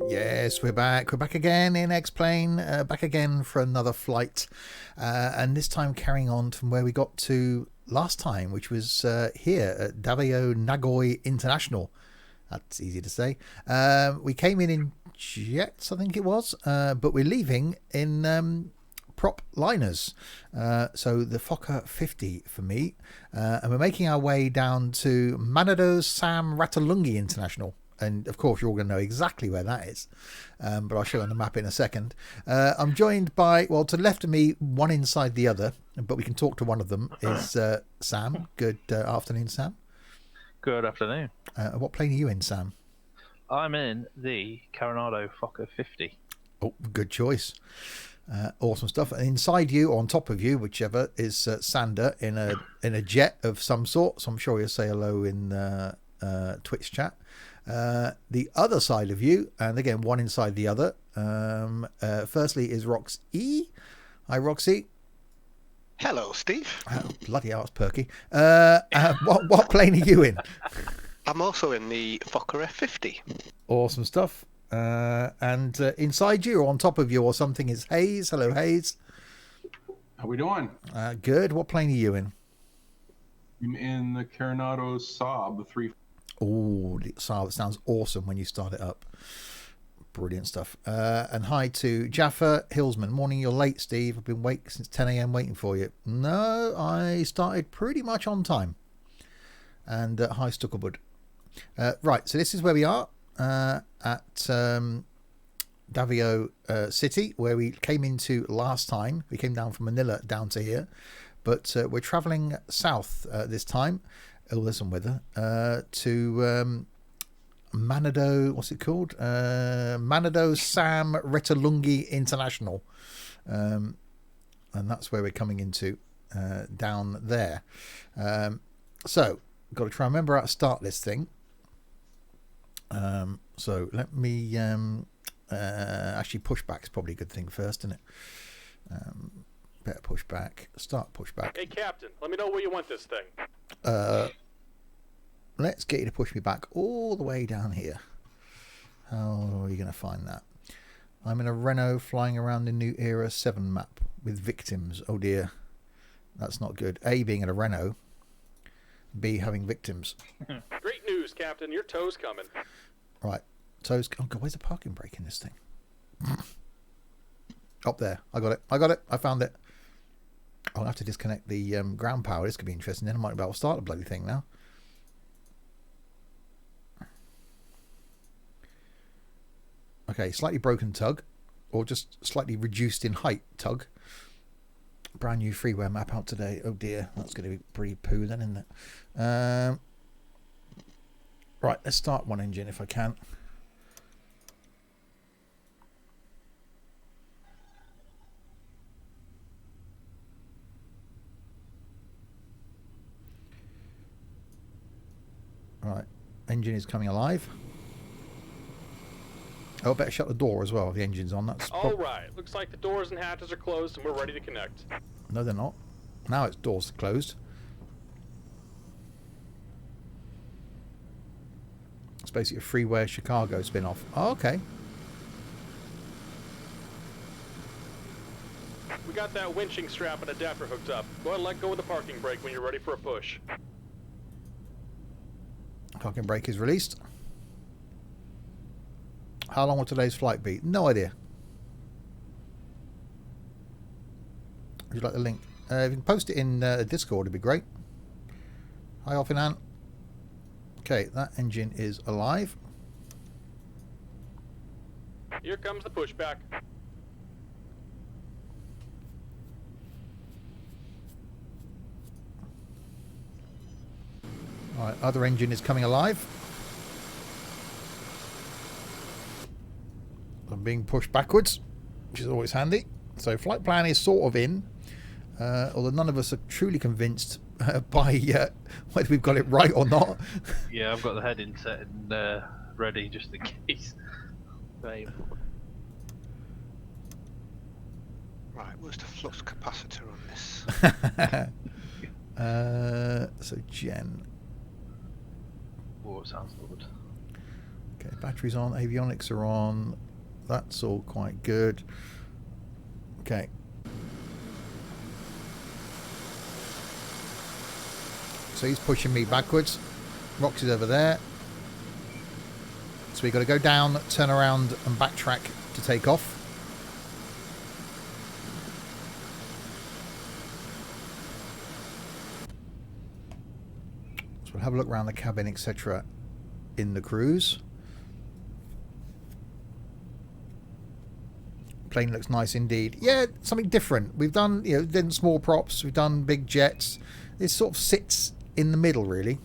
Yes, we're back. We're back again in X-Plane, back again for another flight. And this time carrying on from where we got to last time, which was here at Davao Nagoy International. That's easy to say. We came in jets, I think it was, but we're leaving in prop liners. So the Fokker F50 for me. And we're making our way down to Manado Sam Ratalungi International. And of course, you're all going to know exactly where that is. But I'll show you on the map in a second. I'm joined by, well, to the left of me, one inside the other, but we can talk to one of them, is Sam. Good afternoon, Sam. Good afternoon. What plane are you in, Sam? I'm in the Manado Fokker 50. Oh, good choice. Awesome stuff. And inside you, or on top of you, whichever, is Sander in a jet of some sort. So I'm sure you'll say hello in Twitch chat. The other side of you, and again, one inside the other. Firstly is Roxy. Hi, Roxy. Hello, Steve. Oh, bloody hell, it's perky. What plane are you in? I'm also in the Fokker F50. Awesome stuff. And inside you, or on top of you, or something, is Hayes. Hello, Hayes. How we doing? Good. What plane are you in? I'm in the Coronado Saab 3. Oh, Saab sounds awesome when you start it up. Brilliant stuff. And hi to Jaffa Hillsman. Morning, you're late, Steve. I've been waiting since 10 a.m. waiting for you. No, I started pretty much on time. And hi, Stucklebud. Right, so this is where we are at Davao City, where we came into last time. We came down from Manila down to here. But we're travelling south this time. Illness and weather to Manado, what's it called? Manado Sam Ratalungi International, and that's where we're coming into down there. So got to try and remember how to start this thing. So let me actually push back is probably a good thing first, isn't it? Better push back. Start push back. Hey, Captain, let me know where you want this thing. Let's get you to push me back all the way down here. How are you going to find that? I'm in a Renault flying around the New Era 7 map with victims. Oh dear. That's not good. A, being in a Renault. B, having victims. Great news, Captain. Your tow's coming. Right. Toes. Oh God, where's the parking brake in this thing? Up there. I got it. I found it. I'll have to disconnect the ground power. This could be interesting. Then I might be able to start the bloody thing now. Okay, slightly broken tug, or just slightly reduced in height tug. Brand new freeware map out today. Oh dear, that's going to be pretty poo then, isn't it? Right, let's start one engine if I can. Right, engine is coming alive. Oh, I better shut the door as well. The engine's on. That's all right. Looks like the doors and hatches are closed and we're ready to connect. No, they're not. Now it's doors closed. It's basically a freeware Chicago spin-off. Oh, okay. We got that winching strap and adapter hooked up. Go ahead and let go of the parking brake when you're ready for a push. Parking brake is released. How long will today's flight be? No idea. Would you like the link? If you can post it in Discord, it'd be great. Hi, Offinan. Okay, that engine is alive. Here comes the pushback. All right, other engine is coming alive. I'm being pushed backwards, which is always handy. So flight plan is sort of in, although none of us are truly convinced by whether we've got it right or not. Yeah, I've got the heading set and ready just in case. Right. Right, where's the flux capacitor on this? So Jen. Oh, it sounds good. Okay, batteries on, avionics are on. That's all quite good. Okay. So he's pushing me backwards. Roxy's over there. So we've got to go down, turn around and backtrack to take off. So we'll have a look around the cabin, etc. in the cruise. Plane looks nice indeed. Yeah, something different. We've done, then small props. We've done big jets. This sort of sits in the middle, really.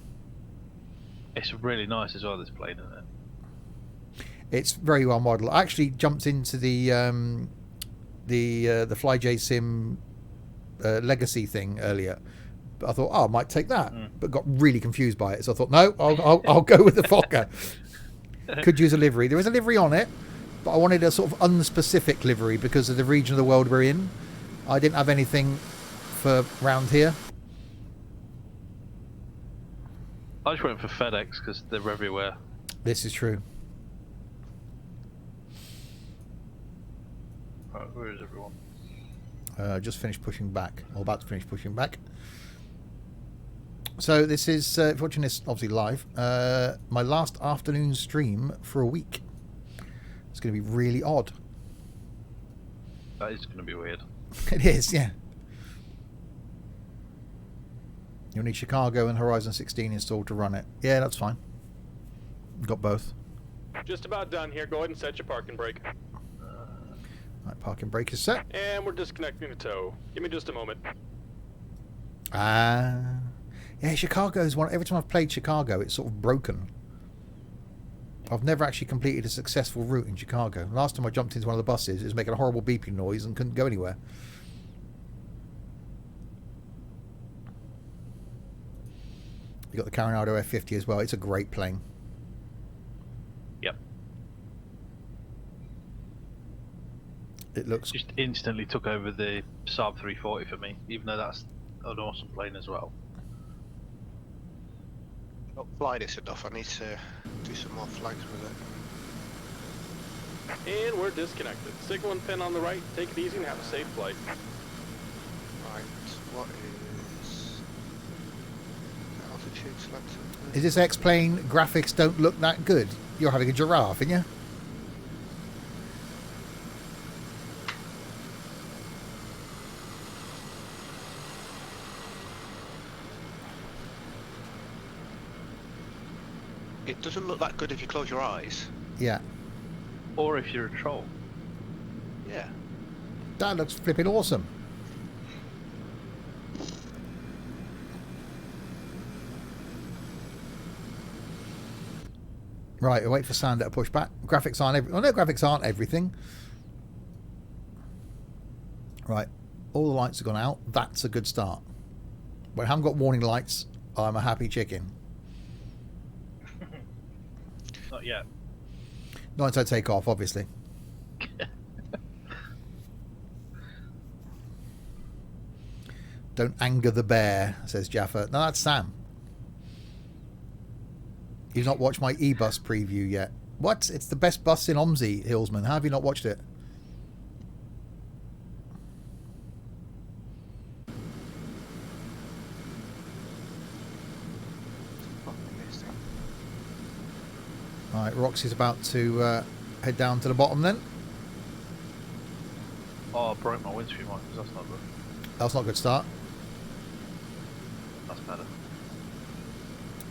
It's really nice as well, this plane, isn't it? It's very well modelled. I actually jumped into the FlyJ Sim Legacy thing earlier. But I thought, I might take that, but got really confused by it. So I thought, no, I'll go with the Fokker. Could use a livery. There is a livery on it, but I wanted a sort of unspecific livery because of the region of the world we're in. I didn't have anything for round here. I just went for FedEx because they're everywhere. This is true. Right, where is everyone? Just finished pushing back, or about to finish pushing back. So this is, if you're watching this obviously live, my last afternoon stream for a week. It's going to be really odd. That is going to be weird. It is, yeah. You'll need Chicago and Horizon 16 installed to run it. Yeah, that's fine. Got both. Just about done here. Go ahead and set your parking brake. Right, parking brake is set. And we're disconnecting the tow. Give me just a moment. Yeah, Chicago is one. Every time I've played Chicago, it's sort of broken. I've never actually completed a successful route in Chicago. Last time I jumped into one of the buses, it was making a horrible beeping noise and couldn't go anywhere. You got the Manado F50 as well. It's a great plane. Yep. It looks Just instantly took over the Saab 340 for me, even though that's an awesome plane as well. Not fly this enough. I need to do some more flags with it. And we're disconnected. Signal and pin on the right. Take it easy and have a safe flight. Right, what is altitude selected? Is this X-Plane graphics don't look that good? You're having a giraffe, aren't you? It doesn't look that good if you close your eyes. Yeah. Or if you're a troll. Yeah. That looks flipping awesome. Right, wait for Sander to push back. Graphics aren't no, graphics aren't everything. Right, all the lights have gone out. That's a good start. When I haven't got warning lights, I'm a happy chicken. Not yet. Not until I take off, obviously. Don't anger the bear, says Jaffa. No, that's Sam. You've not watched my e-bus preview yet. What? It's the best bus in OMSI, Hillsman. How have you not watched it? Right, Roxy's about to head down to the bottom then. Oh, I broke my windscreen wipers. That's not good. That's not a good start. That's better.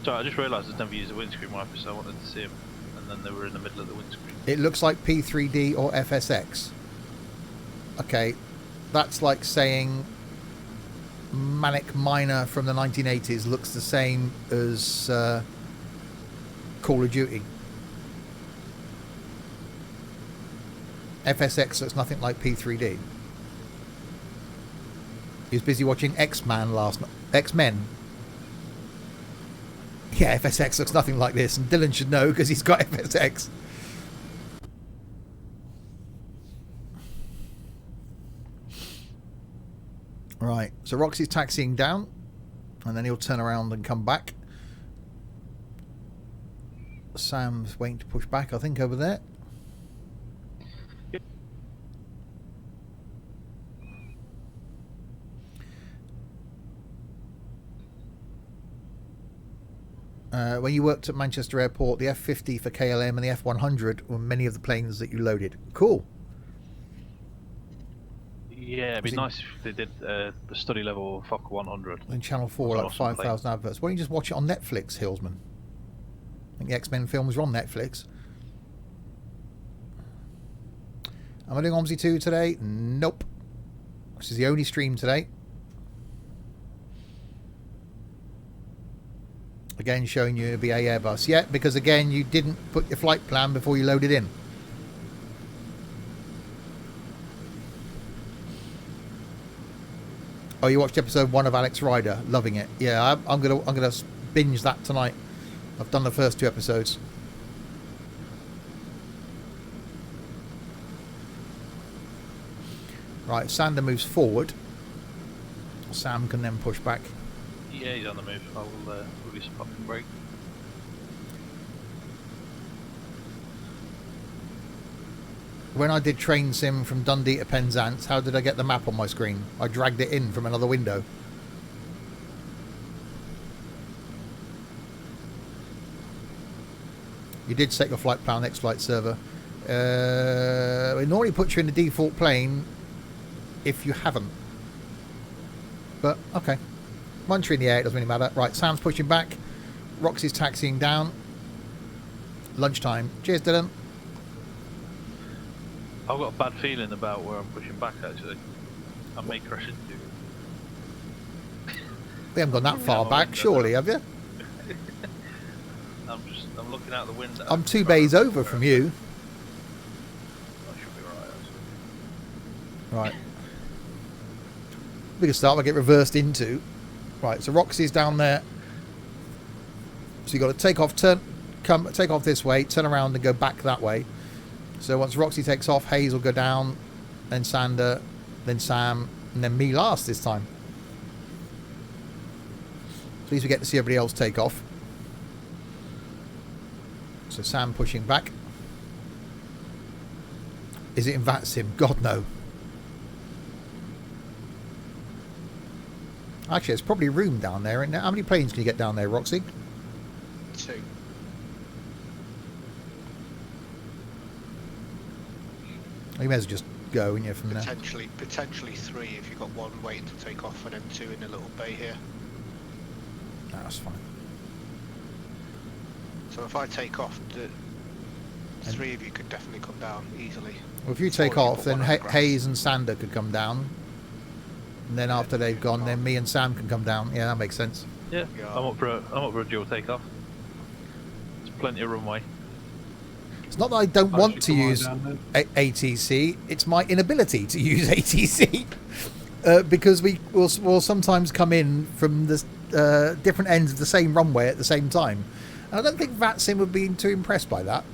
So I just realised I'd never used a windscreen wiper, so I wanted to see them, and then they were in the middle of the windscreen. It looks like P3D or FSX. Okay, that's like saying Manic Miner from the 1980s looks the same as Call of Duty. FSX looks nothing like P3D. He was busy watching X-Men last night. X-Men. Yeah, FSX looks nothing like this, and Dylan should know because he's got FSX. Right, so Roxy's taxiing down, and then he'll turn around and come back. Sam's waiting to push back, I think, over there. When you worked at Manchester Airport, the F50 for KLM and the F100 were many of the planes that you loaded. Cool. Yeah, it'd be nice if they did the study level Fokker 100. In Channel 4, like 5,000 adverts. Why don't you just watch it on Netflix, Hillsman? I think the X-Men films are on Netflix. Am I doing OMSI 2 today? Nope. This is the only stream today. Again, showing you a BA Airbus. Yeah, because again, you didn't put your flight plan before you loaded in. Oh, you watched episode 1 of Alex Rider, loving it. Yeah, I'm gonna binge that tonight. I've done the first 2 episodes. Right, Sander moves forward. Sam can then push back. Yeah, he's on the move. I'll release a parking brake. When I did train sim from Dundee to Penzance, how did I get the map on my screen? I dragged it in from another window. You did set your flight plan next flight server. It normally puts you in the default plane if you haven't. But, okay. Once you're in the air, it doesn't really matter. Right, Sam's pushing back. Roxy's taxiing down. Lunchtime. Cheers, Dylan. I've got a bad feeling about where I'm pushing back, actually. I may crash into. We haven't gone that far back, surely, have you? I'm looking out the window. I'm 2 bays over from you. I should be right, actually. Right. We can start by get reversed into. Right, so Roxy's down there. So you've got to take off, take off this way, turn around and go back that way. So once Roxy takes off, Hayes will go down, then Sander, then Sam, and then me last this time. At least we get to see everybody else take off. So Sam pushing back. Is it in VATSIM? God, no. Actually, there's probably room down there. How many planes can you get down there, Roxy? 2. You may as well just go, wouldn't you, from there? Potentially 3 if you've got 1 waiting to take off and then 2 in a little bay here. No, that's fine. So if I take off, the 3 of you could definitely come down easily. Well, if you take off, then Hayes and Sander could come down. And then after they've gone, then me and Sam can come down. Yeah, that makes sense. Yeah, I'm up for a dual takeoff. There's plenty of runway. It's not that I don't want to use ATC, it's my inability to use ATC. Because we will sometimes come in from the different ends of the same runway at the same time. And I don't think VATSIM would be too impressed by that.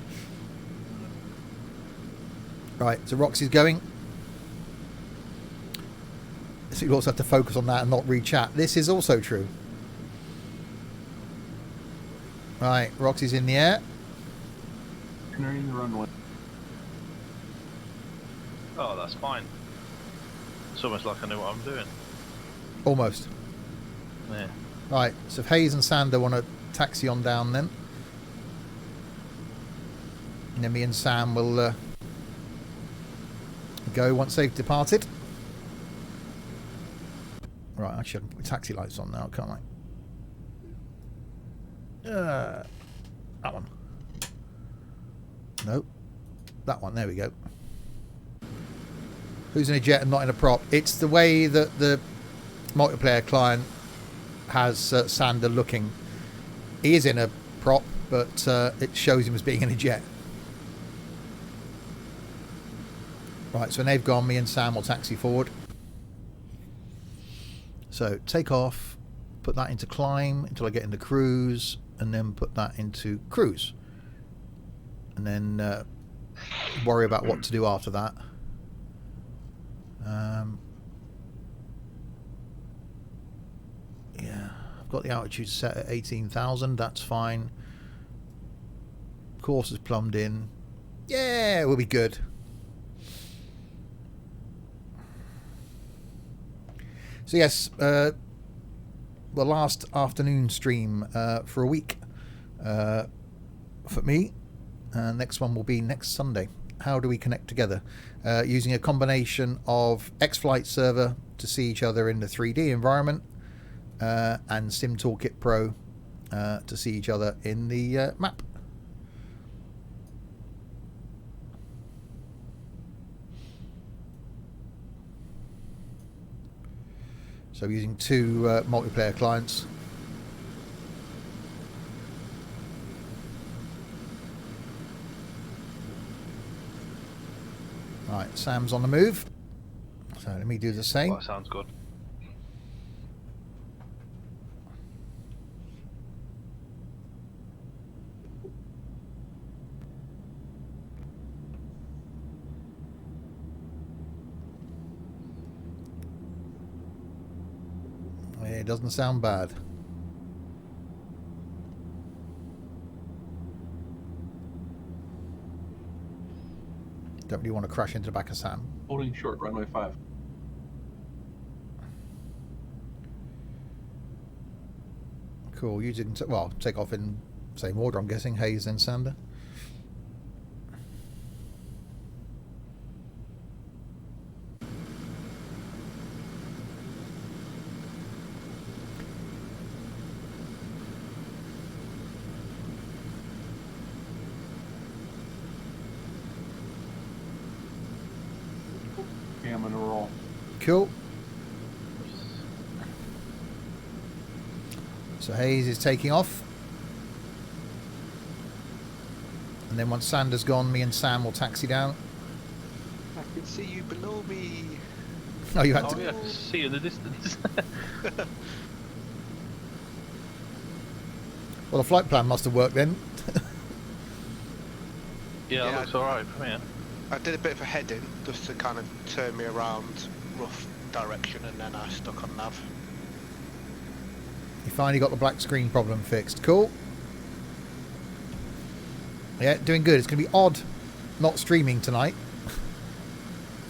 Right, so Roxy's going. So you also have to focus on that and not read chat. This is also true. Right, Roxy's in the air. Entering the runway. Oh, that's fine. It's almost like I know what I'm doing. Almost. Yeah. Right, so if Hayes and Sander want to taxi on down then. And then me and Sam will go once they've departed. Right, actually I can put taxi lights on now, can't I? That one. Nope. That one, there we go. Who's in a jet and not in a prop? It's the way that the multiplayer client has Sander looking. He is in a prop, but it shows him as being in a jet. Right, so when they've gone, me and Sam will taxi forward. So take off, put that into climb until I get into cruise, and then put that into cruise. And then worry about what to do after that. Yeah, I've got the altitude set at 18,000, that's fine. Course is plumbed in. Yeah, we'll be good. So yes, the last afternoon stream for a week for me. Next one will be next Sunday. How do we connect together? Using a combination of X-Flight server to see each other in the 3D environment and Sim Toolkit Pro to see each other in the map. So using two multiplayer clients. Right, Sam's on the move. So let me do the same. That sounds good. It doesn't sound bad. Don't really want to crash into the back of Sam. Holding short, runway 5. Cool. You didn't. Well, take off in same order, I'm guessing. Hayes and Sander. Okay, I'm gonna roll. Cool. So Hayes is taking off. And then once Sander's gone, me and Sam will taxi down. I can see you below me. Oh, you had Oh to. yeah, I can see in the distance. Well, the flight plan must have worked then. Yeah, Yeah, that looks alright from here. I did a bit of a heading just to kind of turn me around rough direction, and then I stuck on nav. You finally got the black screen problem fixed. Cool. Yeah, doing good. It's going to be odd not streaming tonight.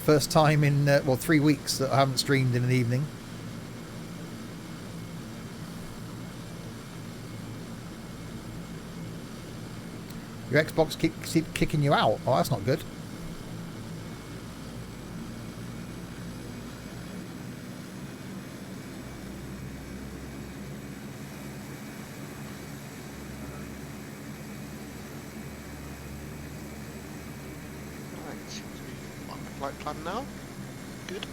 First time in, 3 weeks that I haven't streamed in an evening. Your Xbox keeps kicking you out. Oh, that's not good. Right, seems to be on the flight plan now. Good.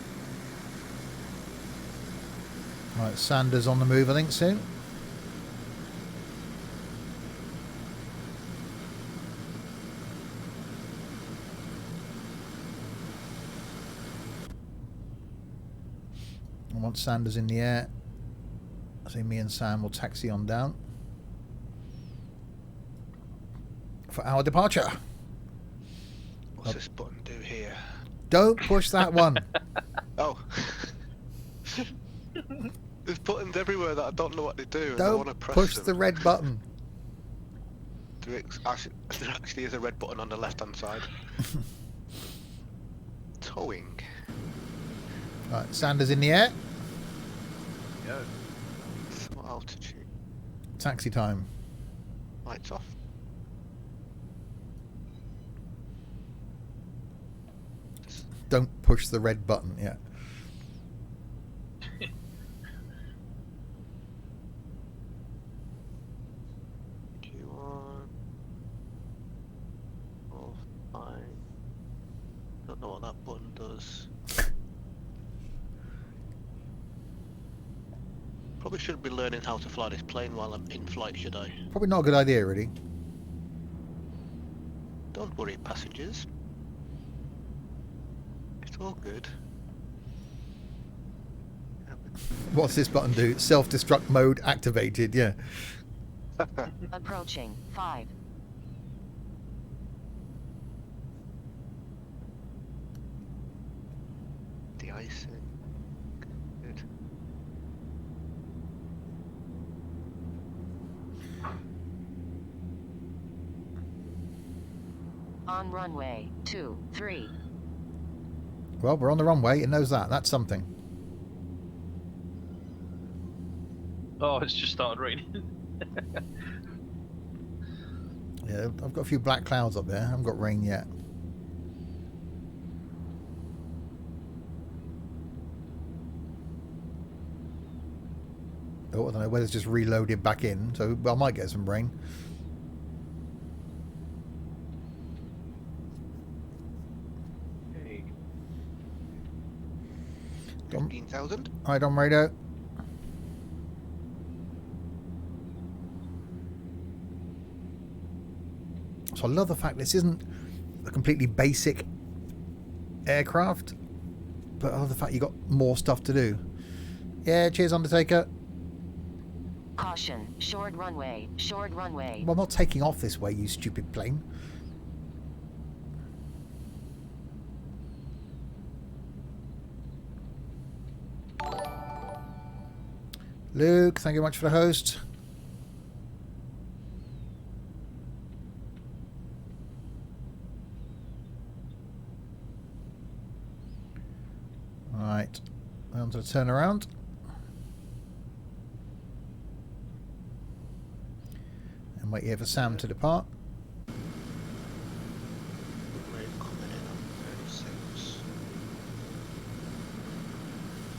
Right, Sanders on the move, I think, soon. And once Sanders in the air, I think me and Sam will taxi on down for our departure. What's this button do here? Don't push that one. Oh. There's buttons everywhere that I don't know what they do, and I want to Don't press push them. the red button. There actually is a red button on the left-hand side. Towing. Right, Sanders in the air. Yeah. What altitude? Taxi time. Lights off. Don't push the red button. Yeah. Q1. Oh, fine. Don't know what that button does. Probably shouldn't be learning how to fly this plane while I'm in flight, should I? Probably not a good idea, really. Don't worry, passengers. It's all good. What's this button do? Self-destruct mode activated. Yeah. Approaching 5. De-icing. Good. On runway 23. Well, we're on the runway. It knows that. That's something. Oh, it's just started raining. Yeah, I've got a few black clouds up there. I haven't got rain yet. Oh, I don't know whether it's just reloaded back in, so I might get some rain. Hey. Dom- 15,000. Hi, Dom Radio. So I love the fact this isn't a completely basic aircraft, but I love the fact you got more stuff to do. Yeah, cheers, Undertaker. Caution, short runway, short runway. Well, I'm not taking off this way, you stupid plane. Luke, thank you very much for the host. Right, on to the turnaround. And wait here for Sam to depart. We're coming in on 36.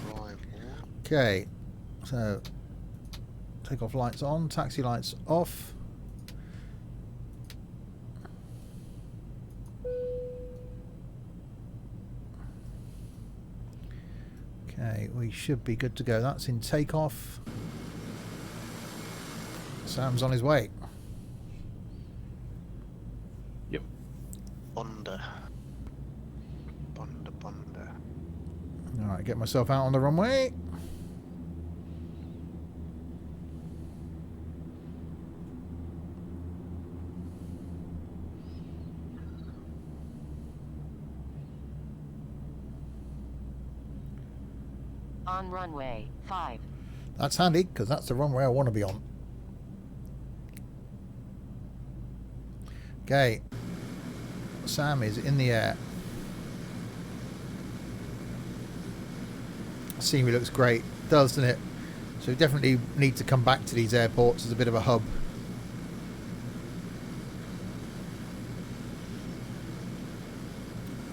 Drive more. Okay, so take off lights on, taxi lights off. Okay, we should be good to go. That's in takeoff. Sam's on his way. Yep. Bonder. Bonder. Alright, get myself out on the runway. On runway 5. That's handy, because that's the runway I want to be on. Okay. Sam is in the air. Scenery looks great, doesn't it? So we definitely need to come back to these airports as a bit of a hub.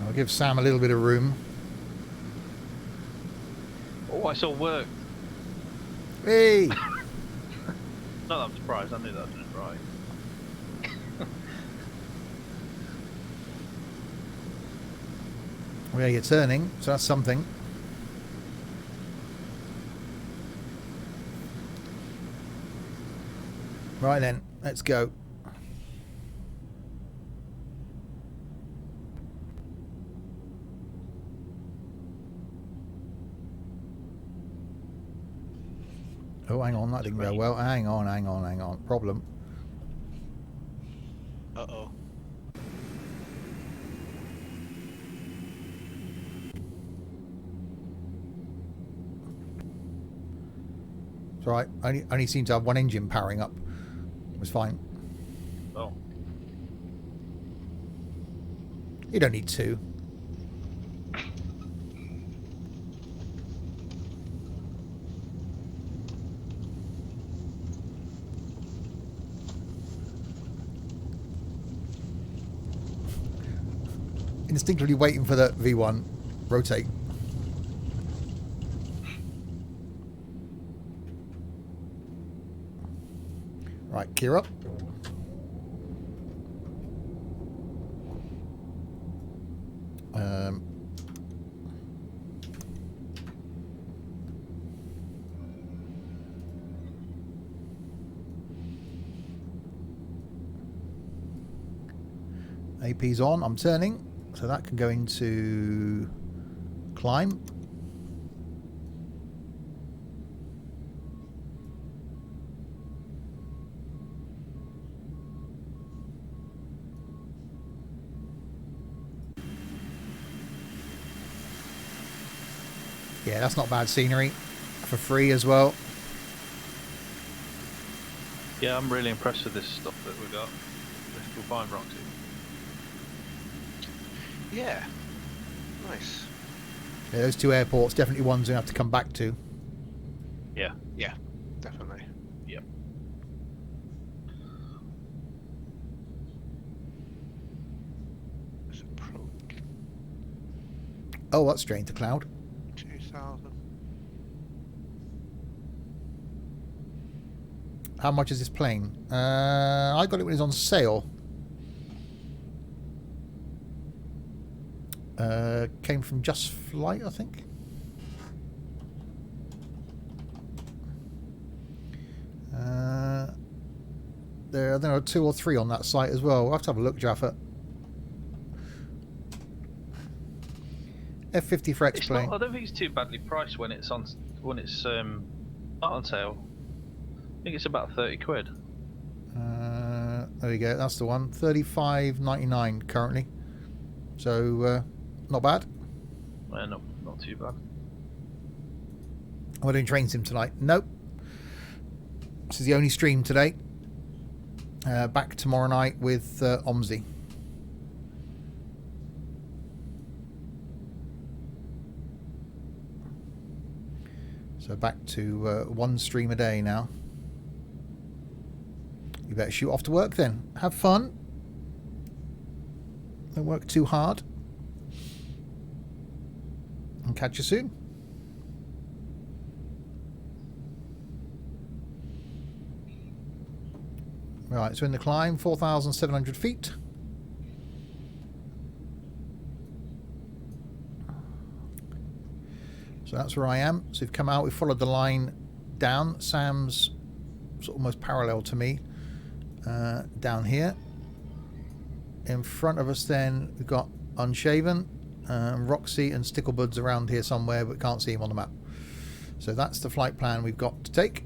I'll give Sam a little bit of room. Oh, I saw work. Hey! Not that I'm surprised. I knew that I did it right. Well, yeah, you're turning, so that's something. Right then, let's go. Oh, hang on, that didn't go well. Hang on. Problem. Uh-oh. It's alright. Only seemed to have one engine powering up. It was fine. Oh. You don't need two. Instinctively waiting for the V1 rotate. Right, gear up. AP's on, I'm turning, so that can go into climb. Yeah, that's not bad scenery for free as well. Yeah, I'm really impressed with this stuff that we got. We're fine, Roxy. Yeah. Nice. Yeah, those two airports definitely ones we have to come back to. Yeah. Yeah, definitely. Yep. Let's approach Oh, that's drained the cloud. 2000. How much is this plane? I got it when it was on sale. Came from Just Flight, I think. There are 2 or 3 on that site as well. We'll have to have a look, Jaffa. F50 for X-plane. I don't think it's too badly priced when it's not on sale. I think it's about 30 quid. There we go. That's the one. 35.99 currently. So not bad. Not too bad. Am I doing train sim tonight? Nope. This is the only stream today. Back tomorrow night with Omzi. So back to 1 stream a day now. You better shoot off to work then. Have fun. Don't work too hard. And catch you soon. Right, so in the climb, 4,700 feet. So that's where I am. So we've come out, we've followed the line down. Sam's sort of almost parallel to me down here. In front of us then we've got Unshaven, Roxy and Sticklebuds around here somewhere, but can't see him on the map. So that's the flight plan we've got to take.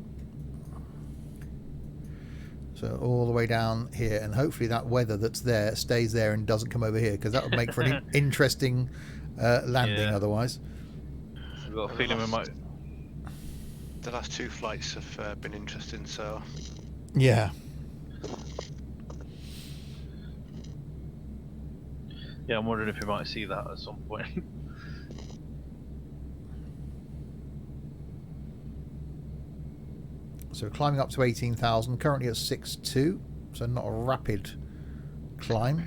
So all the way down here, and hopefully that weather that's there stays there and doesn't come over here, because that would make for an interesting landing otherwise. I've got a feeling we might... The last 2 flights have been interesting, so... Yeah. Yeah, I'm wondering if we might see that at some point. So climbing up to 18,000, currently at 6.2, so not a rapid climb.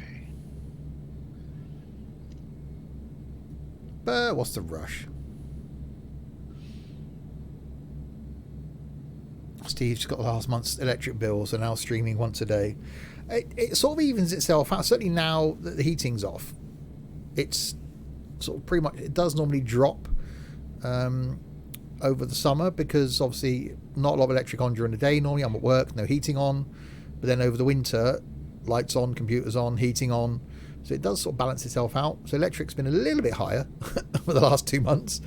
But what's the rush? Steve's got last month's electric bill, so now streaming once a day. It sort of evens itself out. Certainly now that the heating's off, it's sort of pretty much, it does normally drop over the summer, because obviously not a lot of electric on during the day. Normally I'm at work, no heating on, but then over the winter, lights on, computers on, heating on, so it does sort of balance itself out. So electric's been a little bit higher for the last 2 months.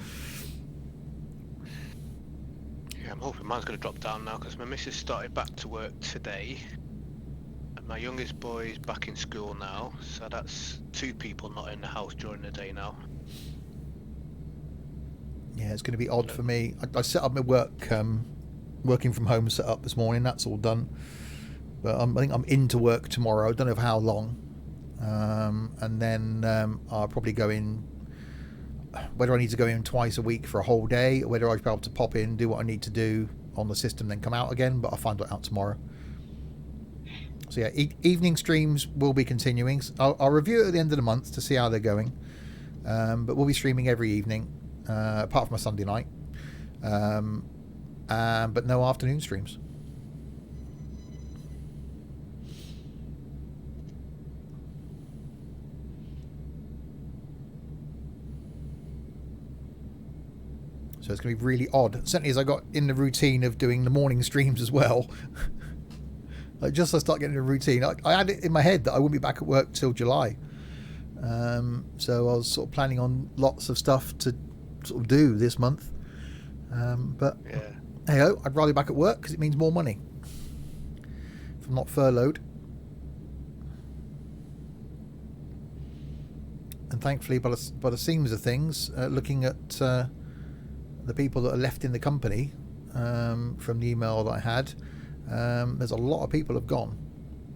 Yeah, I'm hoping mine's going to drop down now, because my missus started back to work today, and my youngest boy's back in school now, so that's 2 people not in the house during the day now. Yeah, it's going to be odd for me. I set up my work, working from home setup this morning. That's all done. But I think I'm into work tomorrow. I don't know for how long. And then I'll probably go in, whether I need to go in twice a week for a whole day, or whether I'll be able to pop in, do what I need to do on the system, then come out again. But I'll find that out tomorrow. So yeah, evening streams will be continuing. I'll review it at the end of the month to see how they're going. But we'll be streaming every evening. Apart from a Sunday night, but no afternoon streams. So it's going to be really odd. Certainly as I got in the routine of doing the morning streams as well. Like just as I start getting a routine, I had it in my head that I wouldn't be back at work till July. So I was sort of planning on lots of stuff to sort of do this month, but Yeah. hey ho, I'd rather be back at work because it means more money if I'm not furloughed. And thankfully, by the seams of things, looking at the people that are left in the company from the email that I had, there's a lot of people have gone,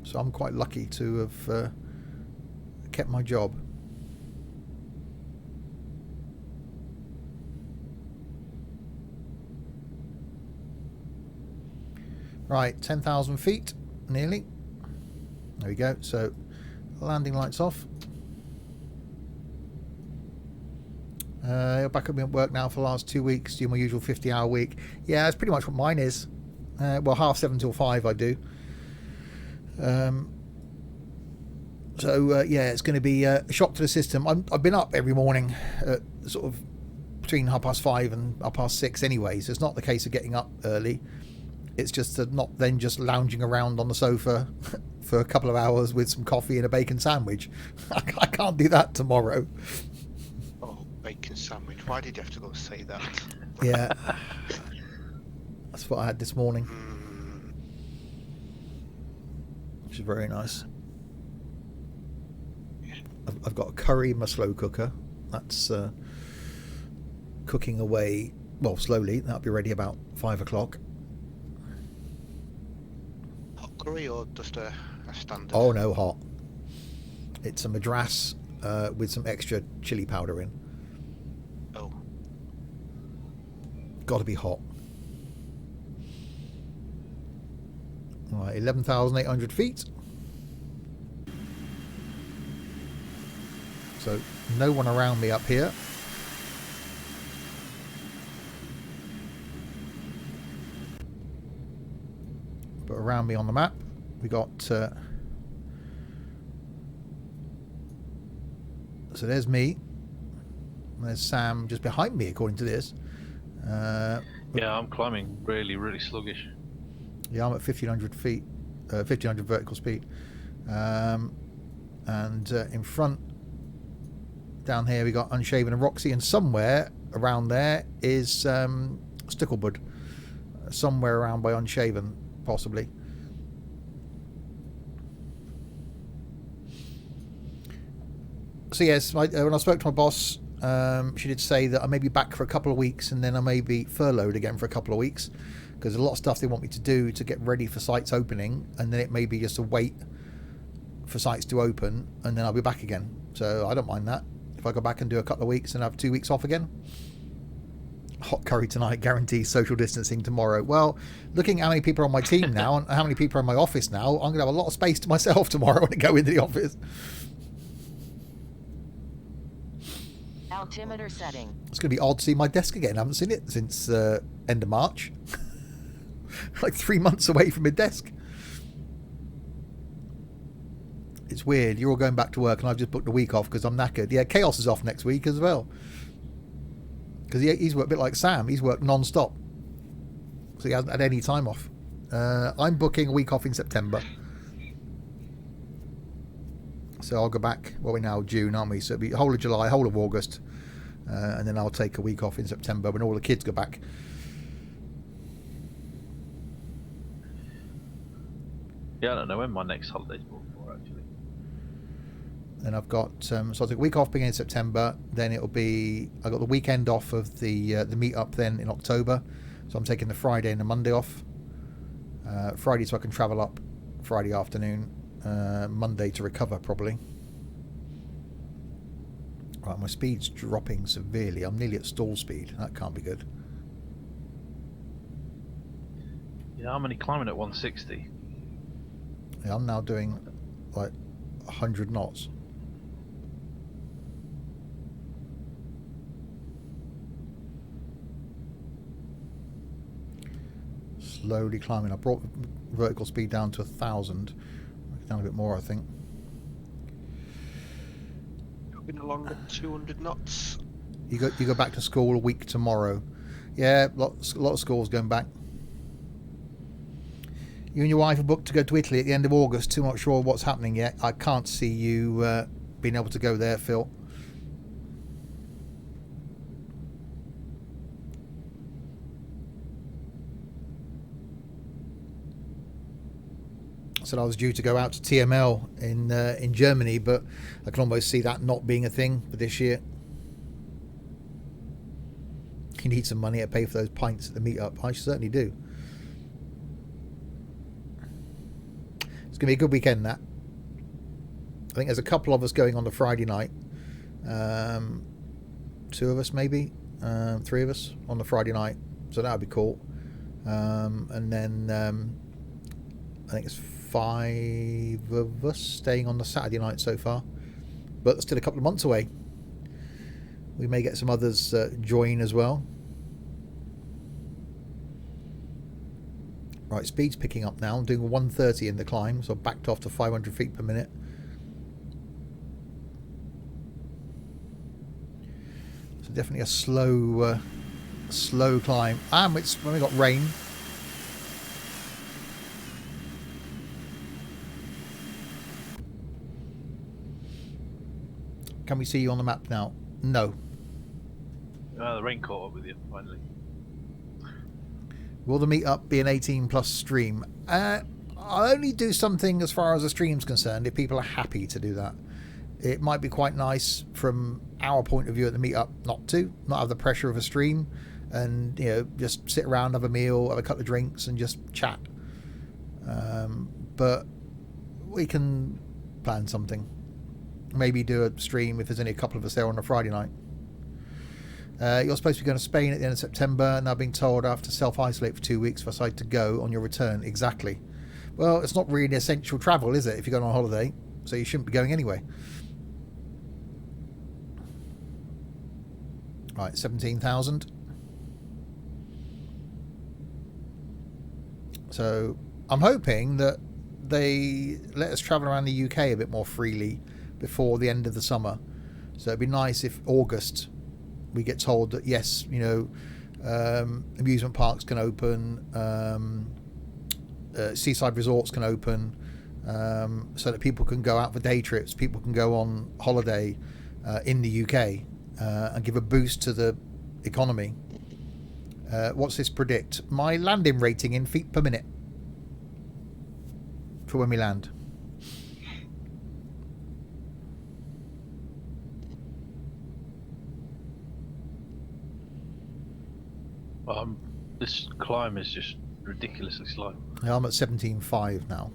so I'm quite lucky to have kept my job. Right, 10,000 feet, nearly. There we go. So, landing lights off. Back at work now for the last 2 weeks, doing my usual 50-hour week. Yeah, that's pretty much what mine is. Well, 7:30 till 5 I do. Yeah, it's going to be a shock to the system. I've been up every morning at sort of between 5:30 and 6:30 anyway, so it's not the case of getting up early. It's just not then just lounging around on the sofa for a couple of hours with some coffee and a bacon sandwich. I can't do that tomorrow. Oh, bacon sandwich. Why did you have to go say that? Yeah. That's what I had this morning. Which is very nice. I've got a curry in my slow cooker. That's cooking away, well, slowly. That'll be ready about 5 o'clock. Hot curry or just a standard? Oh, no, hot. It's a madras with some extra chili powder in. Oh. Got to be hot. Right, 11,800 feet. So no one around me up here. But around me on the map, we got. So there's me. There's Sam just behind me, according to this. Yeah, I'm climbing really sluggish. Yeah, I'm at 1,500 feet, 1,500 vertical speed. And in front, down here, we got Unshaven and Roxy, and somewhere around there is Sticklebud. Somewhere around by Unshaven, possibly. So yes, when I spoke to my boss, she did say that I may be back for a couple of weeks, and then I may be furloughed again for a couple of weeks, because there's a lot of stuff they want me to do to get ready for sites opening, and then it may be just a wait for sites to open, and then I'll be back again. So I don't mind that. If I go back and do a couple of weeks and have 2 weeks off again. Hot curry tonight, guarantees social distancing tomorrow. Well, looking at how many people are on my team now and how many people are in my office now, I'm going to have a lot of space to myself tomorrow when I go into the office. Altimeter setting. It's going to be odd to see my desk again. I haven't seen it since end of March. Like 3 months away from my desk. It's weird. You're all going back to work and I've just booked a week off because I'm knackered. Yeah, Chaos is off next week as well. Because he's worked a bit like Sam. He's worked non-stop. So he hasn't had any time off. I'm booking a week off in September. So I'll go back. Well, we're now June, aren't we? So it'll be whole of July, whole of August. And then I'll take a week off in September when all the kids go back. Yeah, I don't know when my next holiday's booked for, actually. Then I've got so I'll take a week off beginning in September. Then it'll be I got the weekend off of the meet up then in October. So I'm taking the Friday and the Monday off. Friday so I can travel up Friday afternoon. Monday to recover probably. Right, my speed's dropping severely. I'm nearly at stall speed. That can't be good. Yeah, I'm only climbing at 160. Yeah, I'm now doing like 100 knots. Slowly climbing. I brought vertical speed down to 1,000. Down a bit more, I think. Been along at 200 knots. You go back to school a week tomorrow. Yeah, a lot of schools going back. You and your wife are booked to go to Italy at the end of August. Too not sure what's happening yet. I can't see you being able to go there, Phil. Said I was due to go out to TML in Germany, but I can almost see that not being a thing for this year. You need some money to pay for those pints at the meetup. I certainly do. It's going to be a good weekend, that. I think there's a couple of us going on the Friday night. 2 of us, maybe. 3 of us on the Friday night. So that would be cool. And then I think it's 5 of us staying on the Saturday night so far, but still a couple of months away. We may get some others join as well. Right, speed's picking up now. I'm doing 130 in the climb, so I've backed off to 500 feet per minute. So definitely a slow climb. It's when we got rain. Can we see you on the map now? No. The rain caught up with you finally. Will the meetup be an 18 plus stream? I'll only do something as far as the stream's concerned if people are happy to do that. It might be quite nice from our point of view at the meetup not have the pressure of a stream, and just sit around, have a meal, have a couple of drinks, and just chat. But we can plan something. Maybe do a stream if there's only a couple of us there on a Friday night. You're supposed to be going to Spain at the end of September, and I've been told I have to self-isolate for 2 weeks if I decide to go on your return. Exactly. Well, it's not really essential travel, is it, if you're going on holiday? So you shouldn't be going anyway. Right, 17,000. So I'm hoping that they let us travel around the UK a bit more freely before the end of the summer. So it'd be nice if August we get told that yes, amusement parks can open, seaside resorts can open, so that people can go out for day trips, people can go on holiday in the UK, and give a boost to the economy. What's this predict? My landing rating in feet per minute for when we land. This climb is just ridiculously slow. Yeah, I'm at 17.5 now.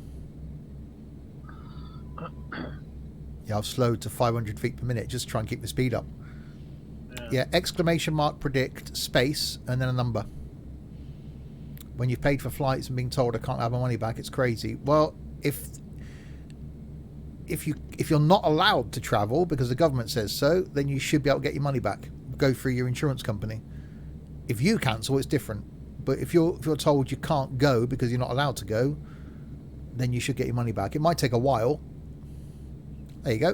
Yeah, I've slowed to 500 feet per minute, just try and keep the speed up. Yeah, exclamation mark predict space and then a number. When you've paid for flights and being told I can't have my money back, it's crazy. Well, if you're not allowed to travel because the government says so, then you should be able to get your money back. Go through your insurance company. If you cancel, it's different. But if you're told you can't go because you're not allowed to go, then you should get your money back. It might take a while. There you go.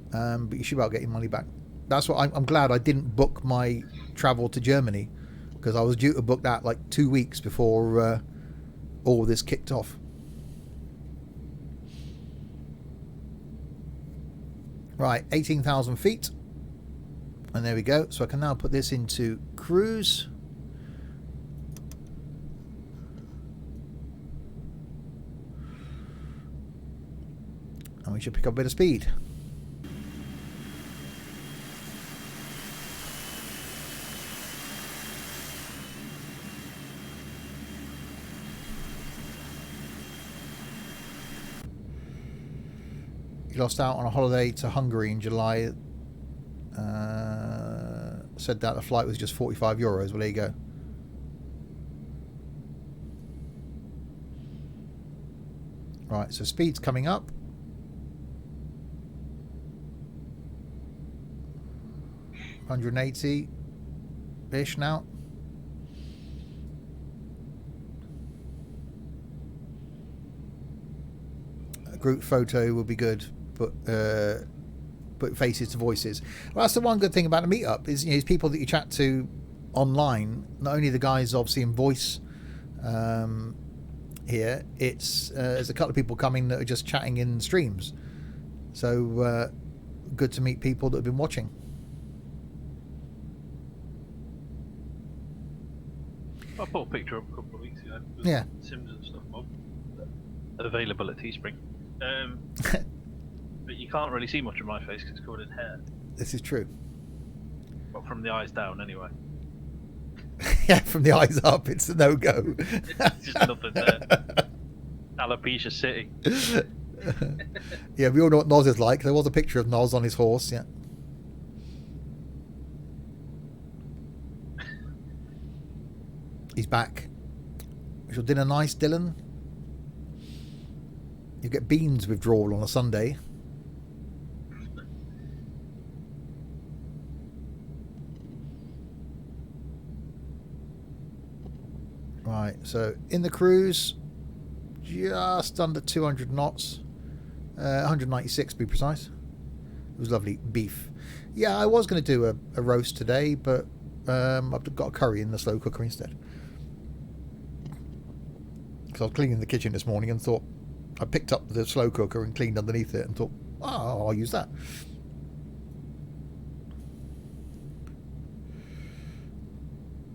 But you should be able to get your money back. That's what I'm glad I didn't book my travel to Germany, because I was due to book that like 2 weeks before all this kicked off. Right, 18,000 feet. And there we go. So I can now put this into cruise. And we should pick up a bit of speed. He lost out on a holiday to Hungary in July. Said that the flight was just €45. Well, there you go. Right, so speed's coming up. $180-ish now. A group photo will be good, but put faces to voices. Well, that's the one good thing about a meetup is, is people that you chat to online. Not only the guys obviously in voice here, it's there's a couple of people coming that are just chatting in streams. So good to meet people that have been watching. I put a picture up a couple of weeks ago. Yeah. Sims and stuff, Bob. Available at Teespring. But you can't really see much of my face because it's covered in hair. This is true. Well, from the eyes down, anyway. Yeah, from the eyes up, it's a no-go. It's just nothing there. Alopecia City. Yeah, we all know what Noz is like. There was a picture of Noz on his horse, yeah. He's back. We shall dinner nice, Dylan. You get beans withdrawal on a Sunday. Right, so in the cruise, just under 200 knots, 196 to be precise. It was lovely beef. Yeah, I was going to do a roast today, but I've got a curry in the slow cooker instead. Because I was cleaning the kitchen this morning and thought, I picked up the slow cooker and cleaned underneath it and thought, oh, I'll use that.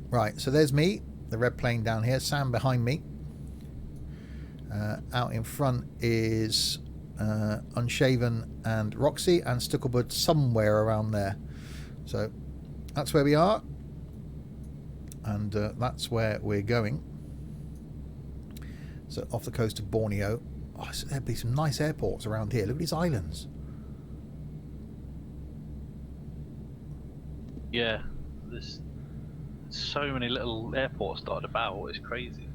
Right, so there's me, the red plane down here, Sam behind me. Out in front is Unshaven and Roxy, and Sticklebud somewhere around there. So that's where we are, and that's where we're going. So off the coast of Borneo. Oh, so there'd be some nice airports around here. Look at these islands. Yeah, there's so many little airports dotted about. It's crazy.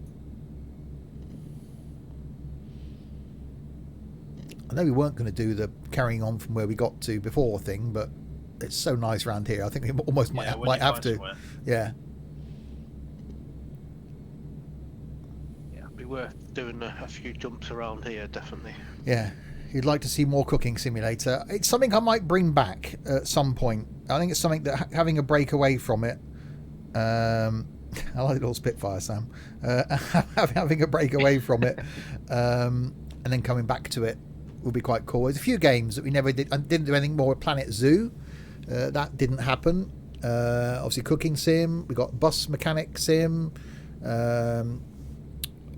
I know we weren't going to do the carrying on from where we got to before thing, but it's so nice around here. I think we almost might have to. Somewhere. Yeah. Yeah, it'd be worth doing a few jumps around here, definitely. Yeah. You'd like to see more Cooking Simulator. It's something I might bring back at some point. I think it's something that having a break away from it. I like the little Spitfire, Sam. Having a break away from it, and then coming back to it would be quite cool. There's a few games that we never did. I didn't do anything more with Planet Zoo. That didn't happen. Obviously, Cooking Sim. We got Bus Mechanic Sim. I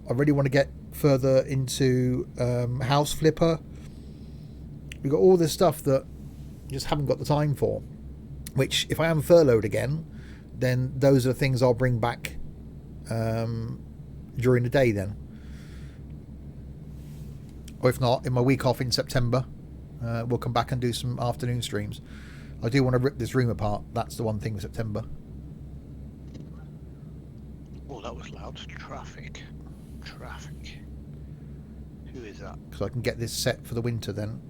really want to get further into House Flipper. We got all this stuff that just haven't got the time for. Which, if I am furloughed again, then those are the things I'll bring back during the day then. Or if not, in my week off in September, we'll come back and do some afternoon streams. I do want to rip this room apart. That's the one thing with September. Oh, that was loud. Traffic. Who is that? So I can get this set for the winter then.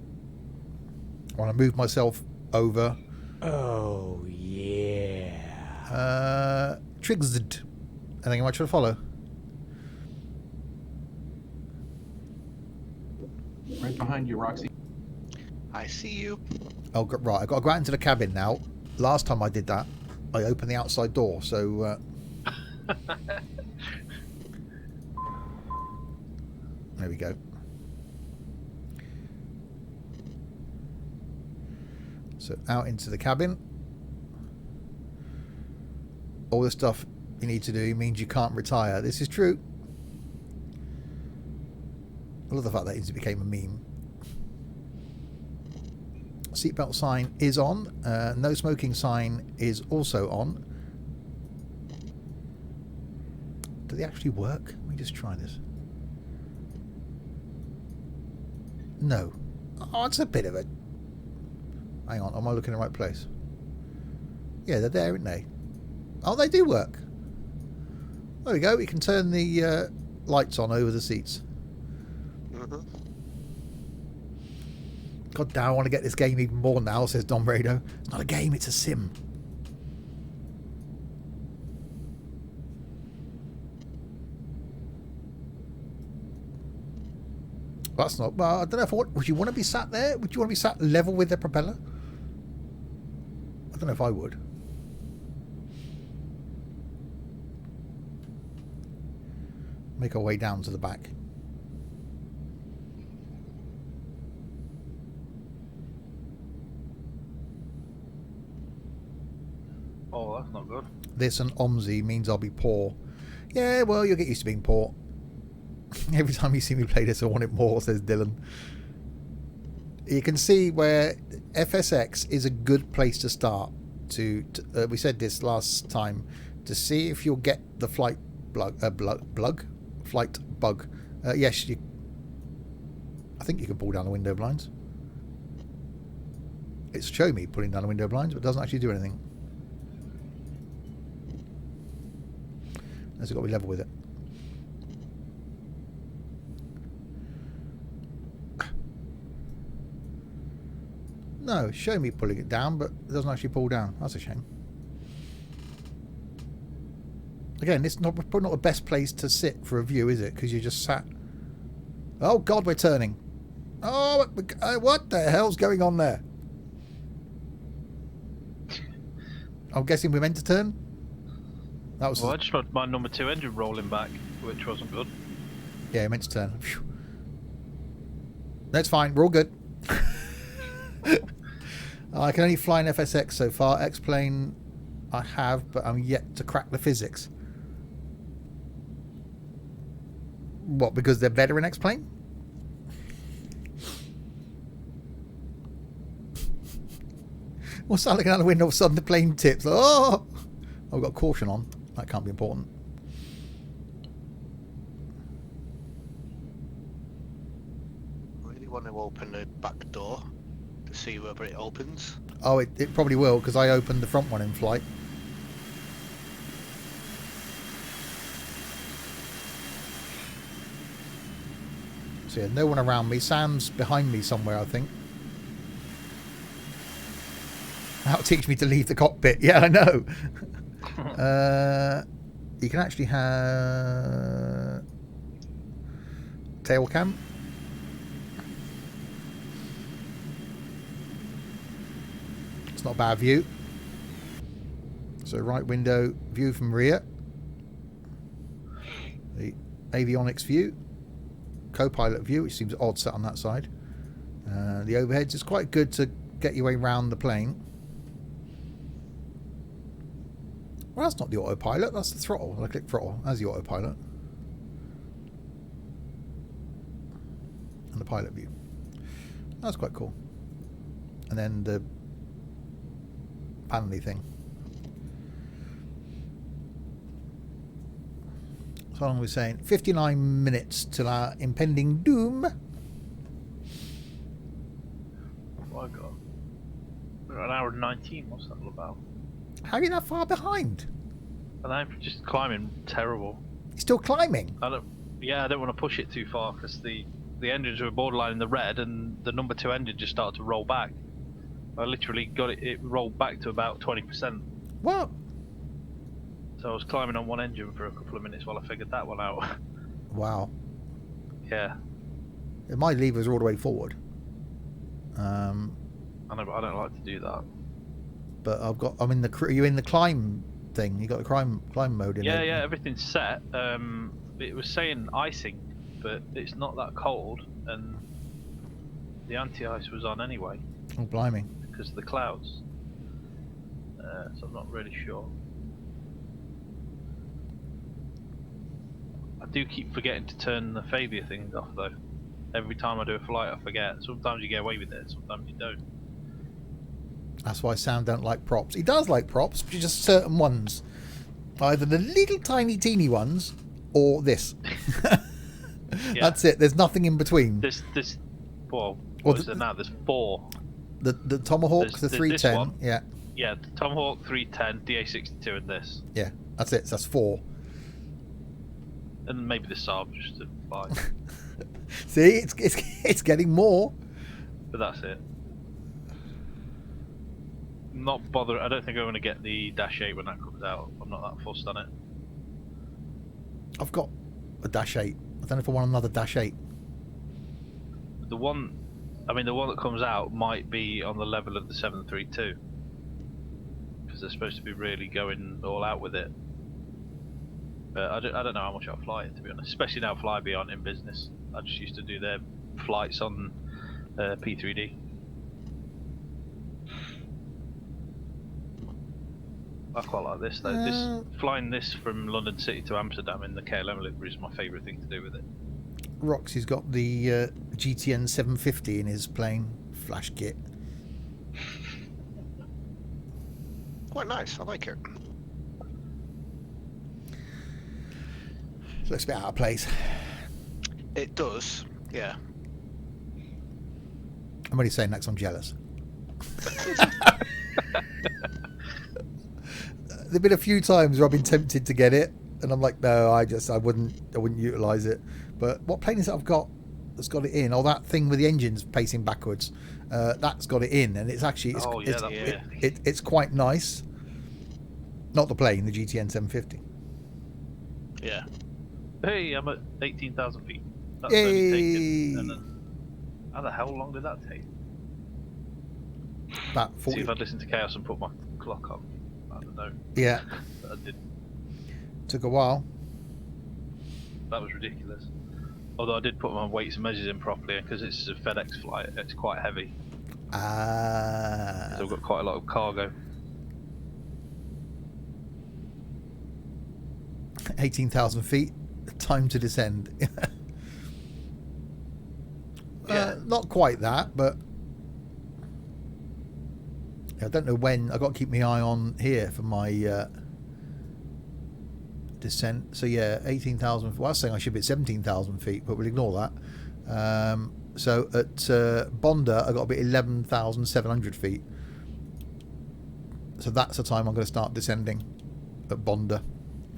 I want to move myself over. Oh, yeah. Triggered. Anything much to follow? Right behind you, Roxy. I see you. Oh, right. I've got to go out into the cabin now. Last time I did that, I opened the outside door. So there we go. So out into the cabin. All the stuff you need to do means you can't retire. This is true. I love the fact that it became a meme. Seatbelt sign is on. No smoking sign is also on. Do they actually work? Let me just try this. No. Oh, it's a bit of a... Hang on, am I looking in the right place? Yeah, they're there, aren't they? Oh, they do work. There we go. We can turn the lights on over the seats. God damn, I want to get this game even more now, says Don Brado. It's not a game, it's a sim. That's not... Well, I don't know if would you want to be sat there? Would you want to be sat level with the propeller? I don't know if I would. Make our way down to the back. Oh, that's not good. This and OMSI means I'll be poor. Yeah, well, you'll get used to being poor. Every time you see me play this, I want it more, says Dylan. You can see where FSX is a good place to start. We said this last time, to see if you'll get the flight flight bug. Yes, I think you can pull down the window blinds. It's showing me pulling down the window blinds, but it doesn't actually do anything. Has got to be level with it. No, show me pulling it down, but it doesn't actually pull down. That's a shame. Again, it's probably not the best place to sit for a view, is it? Because you just sat... Oh, God, we're turning. Oh, what the hell's going on there? I'm guessing we're meant to turn? That was... Well, I just had my number 2 engine rolling back, which wasn't good. Yeah, meant to turn. Phew. That's fine. We're all good. I can only fly an FSX so far. X-plane I have, but I'm yet to crack the physics. What, because they're better in X-plane? What's that looking out the window? All of a sudden the plane tips. Oh! I've got caution on. That can't be important. I really want to open the back door to see whether it opens. Oh, it probably will, because I opened the front one in flight. So yeah, no one around me. Sam's behind me somewhere, I think. That'll teach me to leave the cockpit. Yeah, I know. You can actually have tail cam. It's not a bad view. So right window view from rear. The avionics view. Co-pilot view, which seems odd set on that side. The overheads is quite good to get your way around the plane. Well, that's not the autopilot, that's the throttle. I click throttle, that's the autopilot. And the pilot view. That's quite cool. And then the panelly thing. So how long are we saying? 59 minutes till our impending doom. What I got? We're at an hour and 19. What's that all about? How are you that far behind? And I'm just climbing terrible. You're still climbing? I don't want to push it too far because the engines were borderline in the red and the number 2 engine just started to roll back. I literally got it rolled back to about 20%. What? So I was climbing on one engine for a couple of minutes while I figured that one out. Wow. Yeah. My levers are all the way forward. I know, but I don't like to do that. But I'm in the... Are you in the climb thing? You got the climb mode in Yeah, it? yeah, everything's set. It was saying icing, but it's not that cold, and the anti-ice was on anyway. Oh, blimey. Because of the clouds. So I'm not really sure. I do keep forgetting to turn the failure things off though. Every time I do a flight I forget. Sometimes you get away with it, sometimes you don't. That's why Sam don't like props. He does like props, but just certain ones. Either the little tiny teeny ones, or this. Yeah. That's it. There's nothing in between. Well, what is it now? There's 4. The Tomahawk, the 310. Yeah. Yeah, the Tomahawk 310, DA62 and this. Yeah, that's it. So that's 4. And maybe the Saab just to 5. See, it's getting more. But that's it. Not bother. I don't think I'm going to get the Dash 8 when that comes out. I'm not that fussed on it. I've got a Dash 8. I don't know if I want another Dash 8. The one that comes out might be on the level of the 732. Because they're supposed to be really going all out with it. But I don't know how much I'll fly it, to be honest. Especially now Flybe aren't in business. I just used to do their flights on P3D. I quite like this though. Flying this from London City to Amsterdam in the KLM livery is my favourite thing to do with it. Roxy's got the GTN 750 in his plane. Flash kit. Quite nice, I like it. Looks a bit out of place. It does, yeah. I'm only saying that 'cause I'm jealous. There've been a few times where I've been tempted to get it, and I'm like, no, I wouldn't utilise it. But what plane is it I've got? that's got it in, or that thing with the engines pacing backwards, that's got it in, and it's actually it's quite nice. Not the plane, the GTN 750. Yeah. Hey, I'm at 18,000 feet. That's Yay! only taken. And then, how the hell long did that take? About See 40. if I'd listened to Chaos and put my clock on. I don't know. Yeah, But I did. took a while. That was ridiculous. Although I did put my weights and measures in properly because it's a FedEx flight. It's quite heavy. So I've got quite a lot of cargo. 18,000 feet. Time to descend. Not quite that, but I don't know when. I've got to keep my eye on here for my descent. So yeah, 18,000. Well, I was saying I should be at 17,000 feet, but we'll ignore that. So at Bonda, I got to be 11,700 feet. So that's the time I'm going to start descending at Bonda,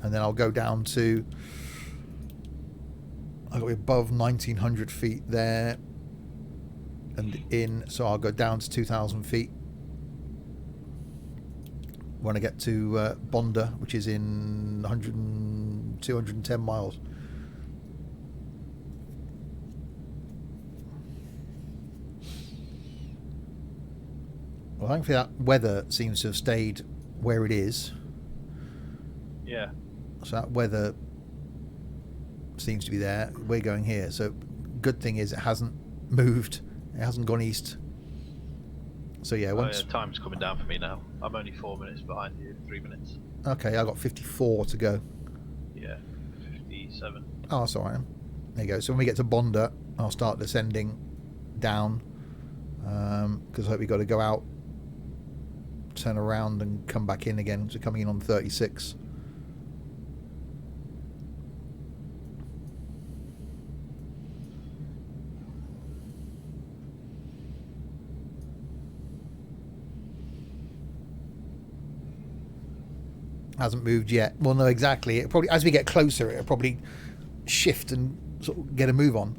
and then I'll go down to. I've got to be above 1,900 feet there, and in. So I'll go down to 2,000 feet when I get to Bonda, which is in 210 miles. Well, thankfully that weather seems to have stayed where it is. Yeah. So that weather seems to be there. We're going here. So good thing is it hasn't moved. It hasn't gone east. So yeah, once time's coming down for me now. I'm only 4 minutes behind you. 3 minutes. Okay, I got 54 to go. Yeah, 57. Oh, that's all right. There you go. So when we get to Bonda, I'll start descending down because I hope we got to go out, turn around, and come back in again. So coming in on 36. Hasn't moved yet. Well, no, exactly. It probably, as we get closer, it'll probably shift and sort of get a move on.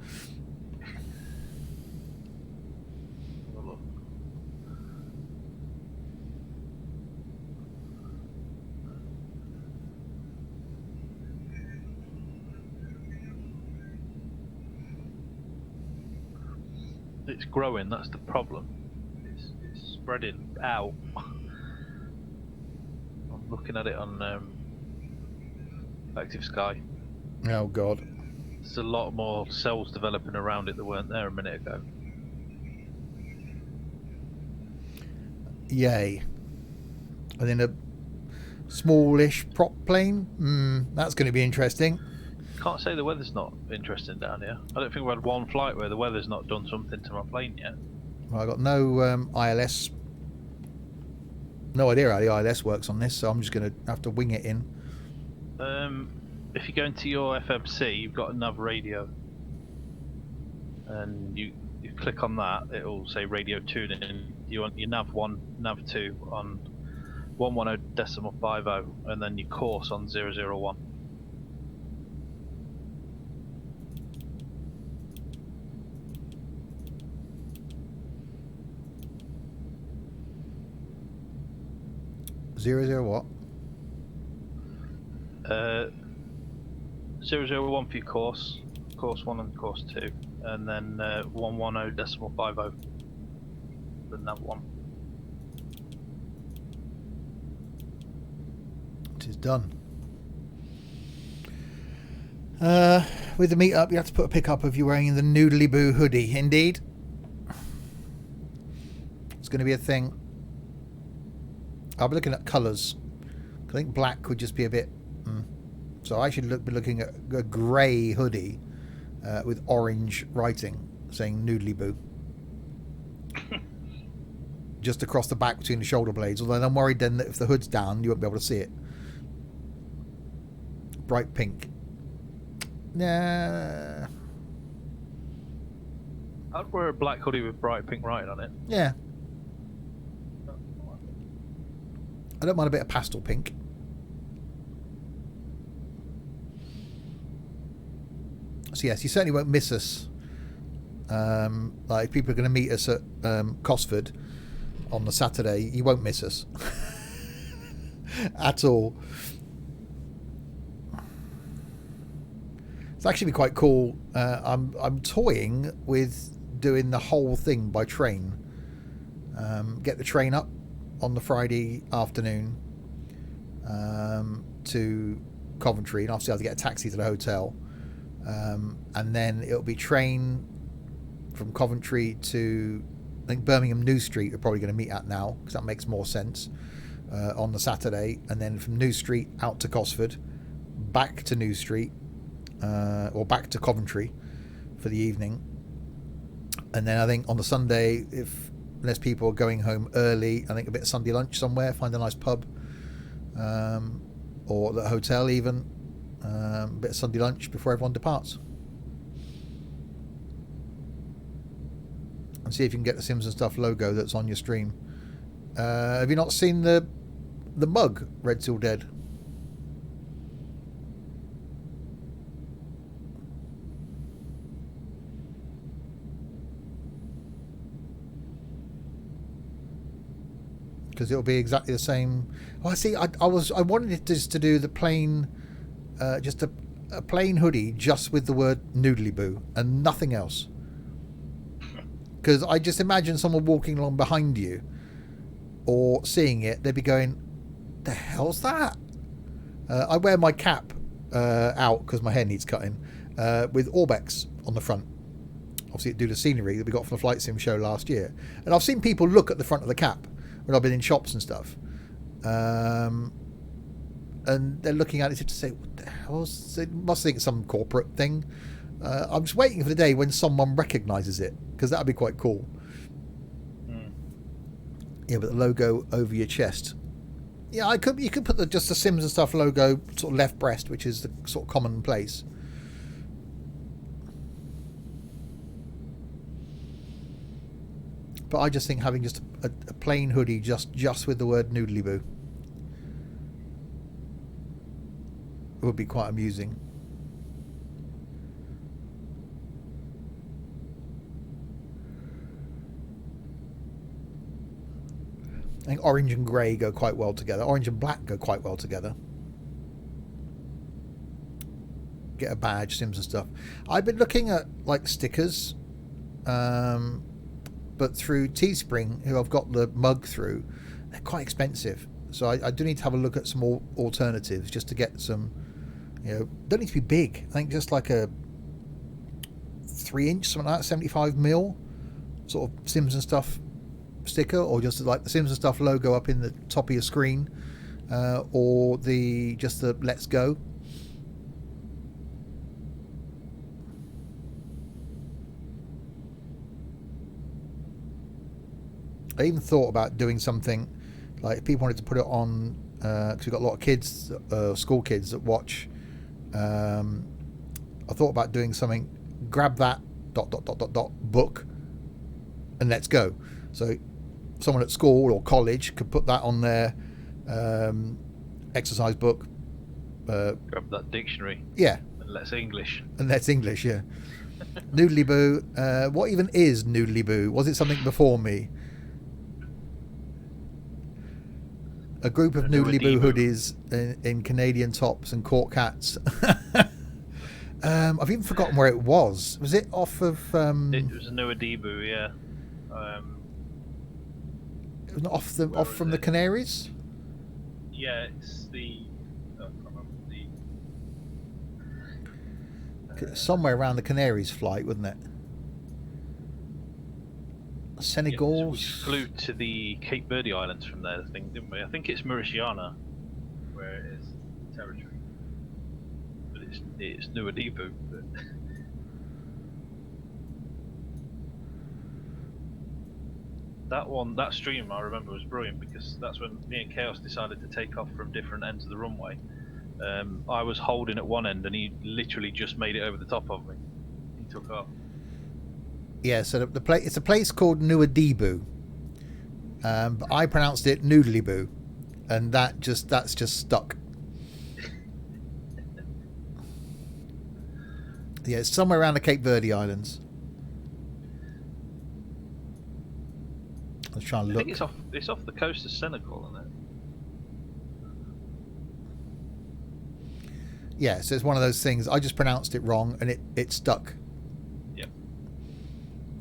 It's growing. That's the problem. It's spreading out. Looking at it on Active Sky. Oh God. There's a lot more cells developing around it that weren't there a minute ago. Yay. And then a smallish prop plane. That's going to be interesting. Can't say the weather's not interesting down here. I don't think we've had one flight where the weather's not done something to my plane yet. Well, I got no ILS. No idea how the ILS works on this, so I'm just going to have to wing it in. If you go into your FMC, you've got a nav radio, and you click on that, it'll say radio tuning, and you want your nav 1, nav 2 on 110.50, and then your course on 001. Zero what? 001 for your course 1 and course 2, and then 110.50 the nav 1. It is done. With the meetup, you have to put a pic up of you wearing the Noodly Boo hoodie. Indeed. It's going to be a thing. I'll be looking at colours. I think black would just be a bit. So I should be looking at a grey hoodie with orange writing saying Noodly Boo. Just across the back between the shoulder blades. Although I'm worried then that if the hood's down, you won't be able to see it. Bright pink. Nah. I'd wear a black hoodie with bright pink writing on it. Yeah. I don't mind a bit of pastel pink. So yes, you certainly won't miss us Like if people are going to meet us at Cosford on the Saturday, you won't miss us at all. It's actually quite cool. I'm toying with doing the whole thing by train. Get the train up on the Friday afternoon to Coventry, and obviously I have to get a taxi to the hotel, and then it'll be train from Coventry to, I think, Birmingham New Street we're probably going to meet at now, because that makes more sense, on the Saturday, and then from New Street out to Cosford, back to New Street, or back to Coventry for the evening, and then I think on the Sunday, unless people are going home early, I think a bit of Sunday lunch somewhere, find a nice pub, or the hotel even, a bit of Sunday lunch before everyone departs. And see if you can get the Sims and Stuff logo that's on your stream. Have you not seen the mug, Red Seal Dead? Because it'll be exactly the same. Oh, I see. I wanted it just to do the plain, just a plain hoodie, just with the word Noodly Boo and nothing else. Because I just imagine someone walking along behind you, or seeing it, they'd be going, "The hell's that?" I wear my cap out because my hair needs cutting, with Orbex on the front. Obviously, it do the scenery that we got from the Flight Sim show last year, and I've seen people look at the front of the cap when I've been in shops and stuff, and they're looking at it to say, "What the hell?" They must think it's some corporate thing. I'm just waiting for the day when someone recognises it, because that'd be quite cool. Yeah, but the logo over your chest. Yeah, you could put just the Sims and Stuff logo sort of left breast, which is the sort of commonplace. But I just think having just a plain hoodie just with the word Noodly Boo would be quite amusing. I think orange and grey go quite well together. Orange and black go quite well together. Get a badge, Sims and Stuff. I've been looking at like stickers, but through Teespring, who I've got the mug through, they're quite expensive. So I do need to have a look at some more alternatives just to get some, don't need to be big. I think just like a 3-inch, something like that, 75mm sort of Sims and Stuff sticker, or just like the Sims and Stuff logo up in the top of your screen, or just the Let's Go. I even thought about doing something like if people wanted to put it on, because we've got a lot of kids, school kids that watch. I thought about doing something. Grab that ... book, and let's go. So someone at school or college could put that on their exercise book. Grab that dictionary. Yeah. And let's English. Yeah. Noodly Boo. What even is Noodly Boo? Was it something before me? A group of Noodly Boo hoodies in Canadian tops and cork hats. I've even forgotten where it was. Was it off of... It was a New Adibu, yeah. It was not off from the Canaries? Yeah, it's the... I can't remember somewhere around the Canaries flight, wasn't it? Senegal. Yeah, we flew to the Cape Verde Islands from there, I think, didn't we? I think it's Mauritiana, where it is territory, but it's New Adibu. But that stream I remember was brilliant, because that's when me and Chaos decided to take off from different ends of the runway. I was holding at one end, and he literally just made it over the top of me. He took off. Yeah, so it's a place called New Adibu, but I pronounced it Noodly Boo, and that's just stuck. Yeah, it's somewhere around the Cape Verde Islands. was trying to I look. think it's off the coast of Senegal, isn't it? Yeah, so it's one of those things. I just pronounced it wrong, and it stuck. Yeah.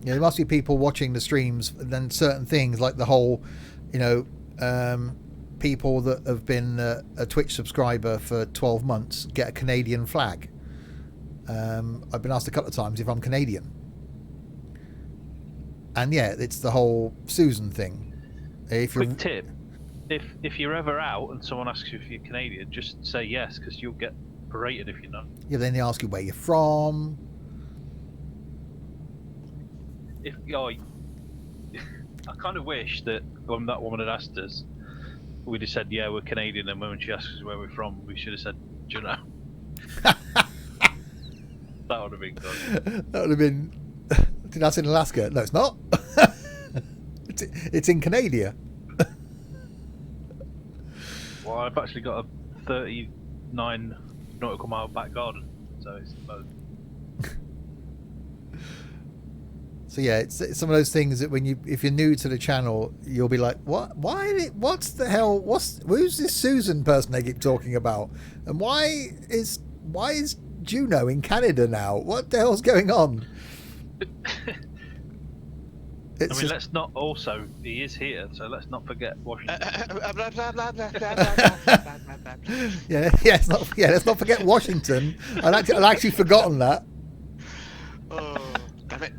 Yeah, there must be people watching the streams, and then certain things like the whole, people that have been a Twitch subscriber for 12 months get a Canadian flag. I've been asked a couple of times if I'm Canadian. And yeah, it's the whole Susan thing. Quick tip: if you're ever out and someone asks you if you're Canadian, just say yes, because you'll get berated if you're not. Yeah, then they ask you where you're from. I kind of wish that when that woman had asked us, we'd have said, yeah, we're Canadian, and when she asks us where we're from, we should have said, do you know? That would have been good. That would have been... That's in Alaska. No, it's not. It's in Canada. Well, I've actually got a 39 nautical mile back garden, so it's both. So yeah, it's some of those things that if you're new to the channel, you'll be like, what? What's the hell? Who's this Susan person they keep talking about? And why is Juno in Canada now? What the hell's going on? Let's not also. He is here, so let's not forget Washington. Let's not forget Washington. I'd actually forgotten that. Oh, damn it.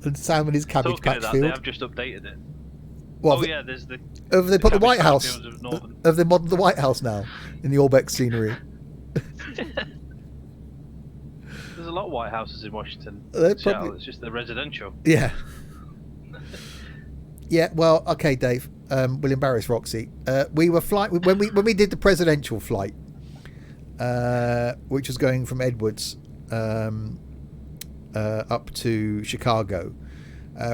And Sam and his cabbage Talking patch of that, field. they have just updated it. There's the. There's the. Have they put the White Cabbage House? Fields of Northern. Have they modeled the White House now in the Orbeck scenery? There's a lot of White Houses in Washington. Probably... It's just the residential. Yeah. Yeah. Well, okay, Dave. We'll embarrass Roxy. We were when we did the presidential flight, which was going from Edwards up to Chicago.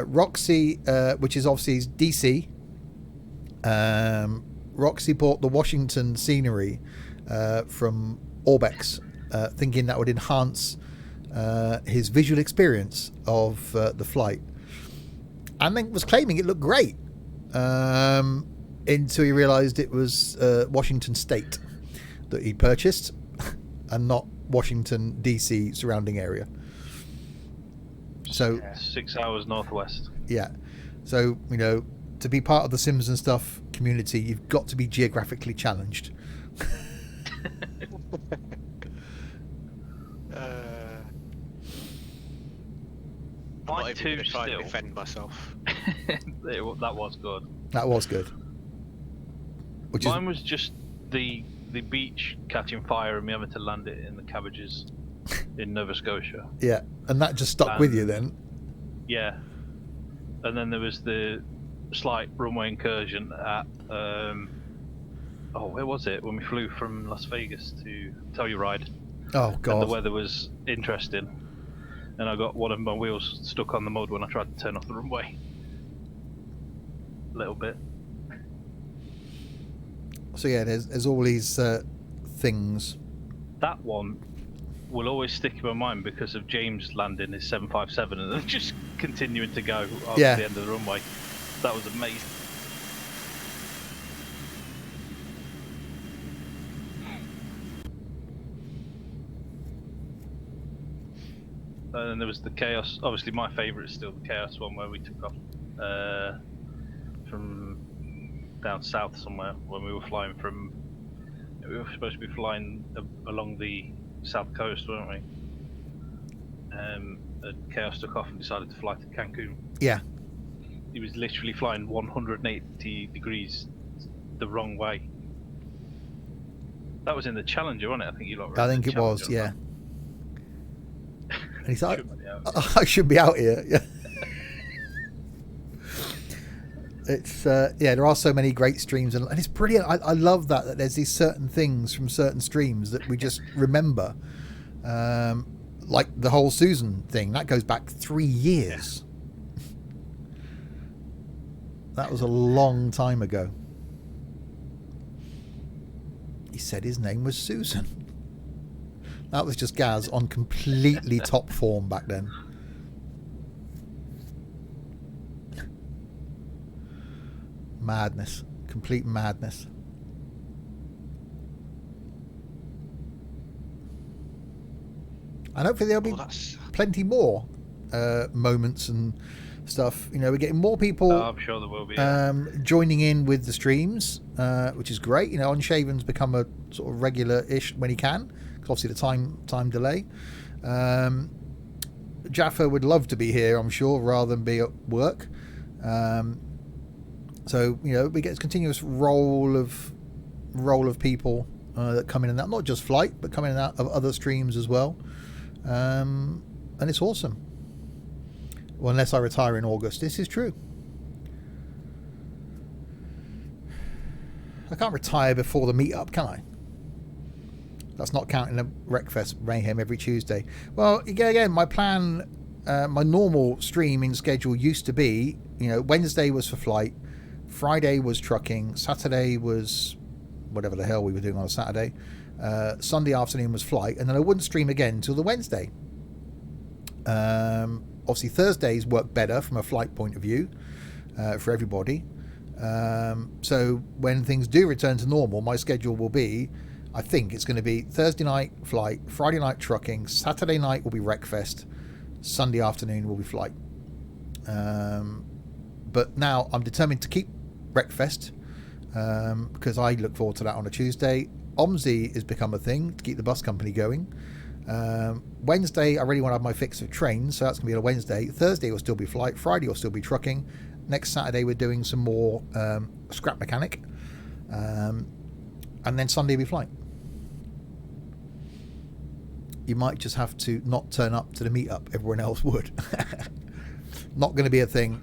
Roxy, which is obviously DC. Roxy bought the Washington scenery from Orbex, thinking that would enhance his visual experience of the flight, and then was claiming it looked great until he realised it was Washington State that he purchased and not Washington DC surrounding area. So 6 hours northwest. Yeah, so to be part of the Sims and Stuff community, you've got to be geographically challenged. I'm not even two gonna try still. to defend myself. That was good. That was good. Mine was just the beach catching fire and me having to land it in the cabbages in Nova Scotia. Yeah, and that just stuck with you then. Yeah, and then there was the slight runway incursion at where was it when we flew from Las Vegas to Telluride? Oh god! And the weather was interesting, and I got one of my wheels stuck on the mud when I tried to turn off the runway. A little bit. So yeah, there's all these things. That one will always stick in my mind because of James landing his 757 and then just continuing to go over the end of the runway. That was amazing. And then there was the Chaos. Obviously, my favourite is still the Chaos one where we took off from down south somewhere when we were flying from. We were supposed to be flying along the south coast, weren't we? And Chaos took off and decided to fly to Cancun. Yeah. He was literally flying 180 degrees the wrong way. That was in the Challenger, wasn't it? I think you lot. I think it was, yeah. And he's like, I should be out here. Yeah. It's there are so many great streams and it's brilliant. I love that there's these certain things from certain streams that we just remember, like the whole Susan thing that goes back 3 years. That was a long time ago. He said his name was Susan. That was just Gaz on completely top form back then. madness, complete madness. And hopefully there'll be plenty more moments and stuff. You know, we're getting more people. I'm sure there will be. Joining in with the streams, which is great. You know, Unshaven's become a sort of regular-ish when he can, because obviously the time delay. Jaffa would love to be here, I'm sure, rather than be at work. So you know, we get this continuous roll of people that come in and out, not just Flight, but coming in and out of other streams as well. And it's awesome. Well, unless I retire in August. This is true. I can't retire before the meetup, can I? That's not counting the Wreckfest Mayhem every Tuesday. Well, again, my plan, my normal streaming schedule used to be, you know, Wednesday was for Flight, Friday was trucking, Saturday was whatever the hell we were doing on a Saturday, Sunday afternoon was Flight, and then I wouldn't stream again until the Wednesday. Obviously Thursdays work better from a Flight point of view for everybody. So when things do return to normal, my schedule will be, I think it's going to be Thursday night Flight, Friday night trucking, Saturday night will be Wreckfest, Sunday afternoon will be Flight. But now I'm determined to keep Wreckfest because I look forward to that on a Tuesday. OMSI has become a thing to keep the bus company going. Wednesday, I really want to have my fix of trains, so that's going to be on a Wednesday. Thursday will still be Flight. Friday will still be trucking. Next Saturday, we're doing some more scrap mechanic. And then Sunday will be Flight. You might just have to not turn up to the meetup. Everyone else would. Not going to be a thing.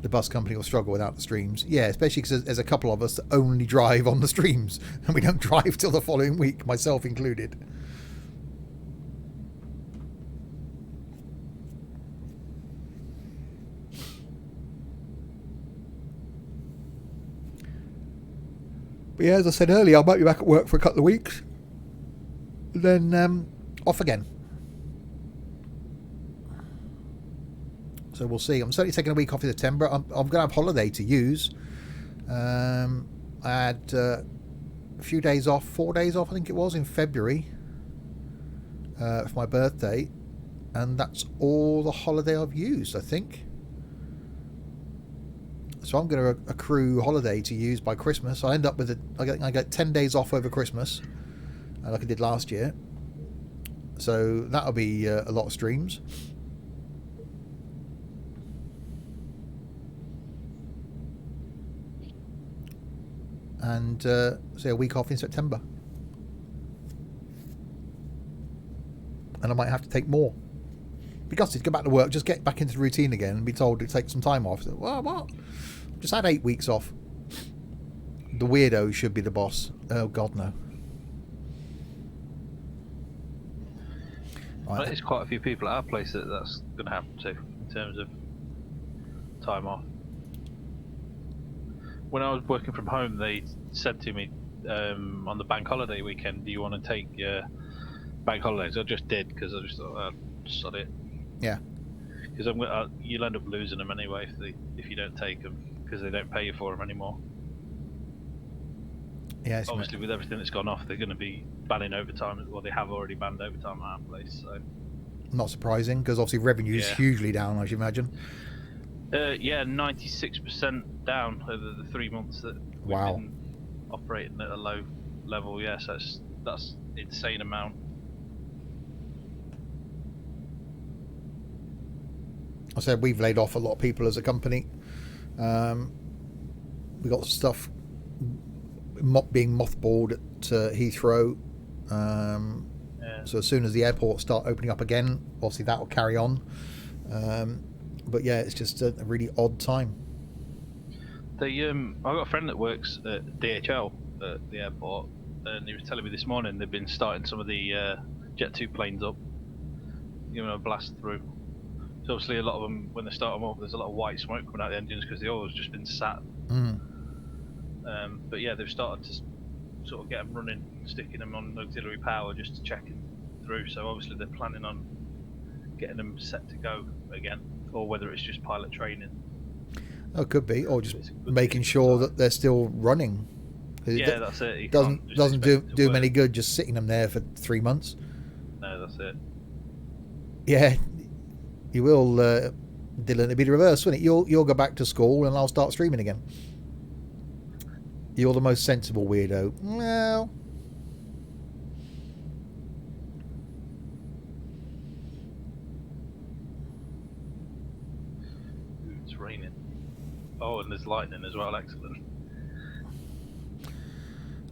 The bus company will struggle without the streams. Yeah, especially because there's a couple of us that only drive on the streams, and we don't drive till the following week, myself included. But yeah, as I said earlier, I might be back at work for a couple of weeks, then off again. So we'll see. I'm certainly taking a week off in September. I'm going to have holiday to use. I had a few days off, 4 days off, I think it was, in February for my birthday. And that's all the holiday I've used, I think. So I'm going to accrue holiday to use by Christmas. I end up with I get 10 days off over Christmas, like I did last year. So that'll be a lot of streams. And say a week off in September, and I might have to take more because to go back to work, just get back into the routine again, and be told to take some time off. So, well, what? Just had 8 weeks off. The weirdo should be the boss. Oh God, no. Right. There's quite a few people at our place that's going to happen to in terms of time off. When I was working from home, they said to me on the bank holiday weekend, do you want to take your bank holidays? I just did because I just thought, sod it. Yeah. Because you'll end up losing them anyway if you don't take them, because they don't pay you for them anymore. Yeah. Obviously, with everything that's gone off, they're going to be banning overtime. Well, they have already banned overtime at our place. So. Not surprising, because obviously revenue is hugely down, I should imagine. Yeah, 96% down over the 3 months that we've been operating at a low level. Yes, that's insane amount. I said we've laid off a lot of people as a company. We got stuff being mothballed at Heathrow. So as soon as the airports start opening up again, obviously that will carry on. But yeah, it's just a really odd time. I've got a friend that works at DHL at the airport, and he was telling me this morning they've been starting some of the Jet 2 planes up, giving a blast through. So obviously a lot of them, when they start them up, there's a lot of white smoke coming out of the engines because the oil's just been sat. But yeah, they've started to sort of get them running, sticking them on auxiliary power just to check it through. So obviously they're planning on getting them set to go again. or whether it's just pilot training. Oh, it could be, or just It's a good making thing. sure that they're still running. 'Cause it Yeah, that's it. You doesn't can't just doesn't do expect it to them work. any good just sitting them there for 3 months. No, that's it. Yeah, you will, Dylan. It'll be the reverse, won't it? You'll go back to school and I'll start streaming again. You're the most sensible weirdo. Well, Ooh, it's raining. Oh, and there's lightning as well. Excellent.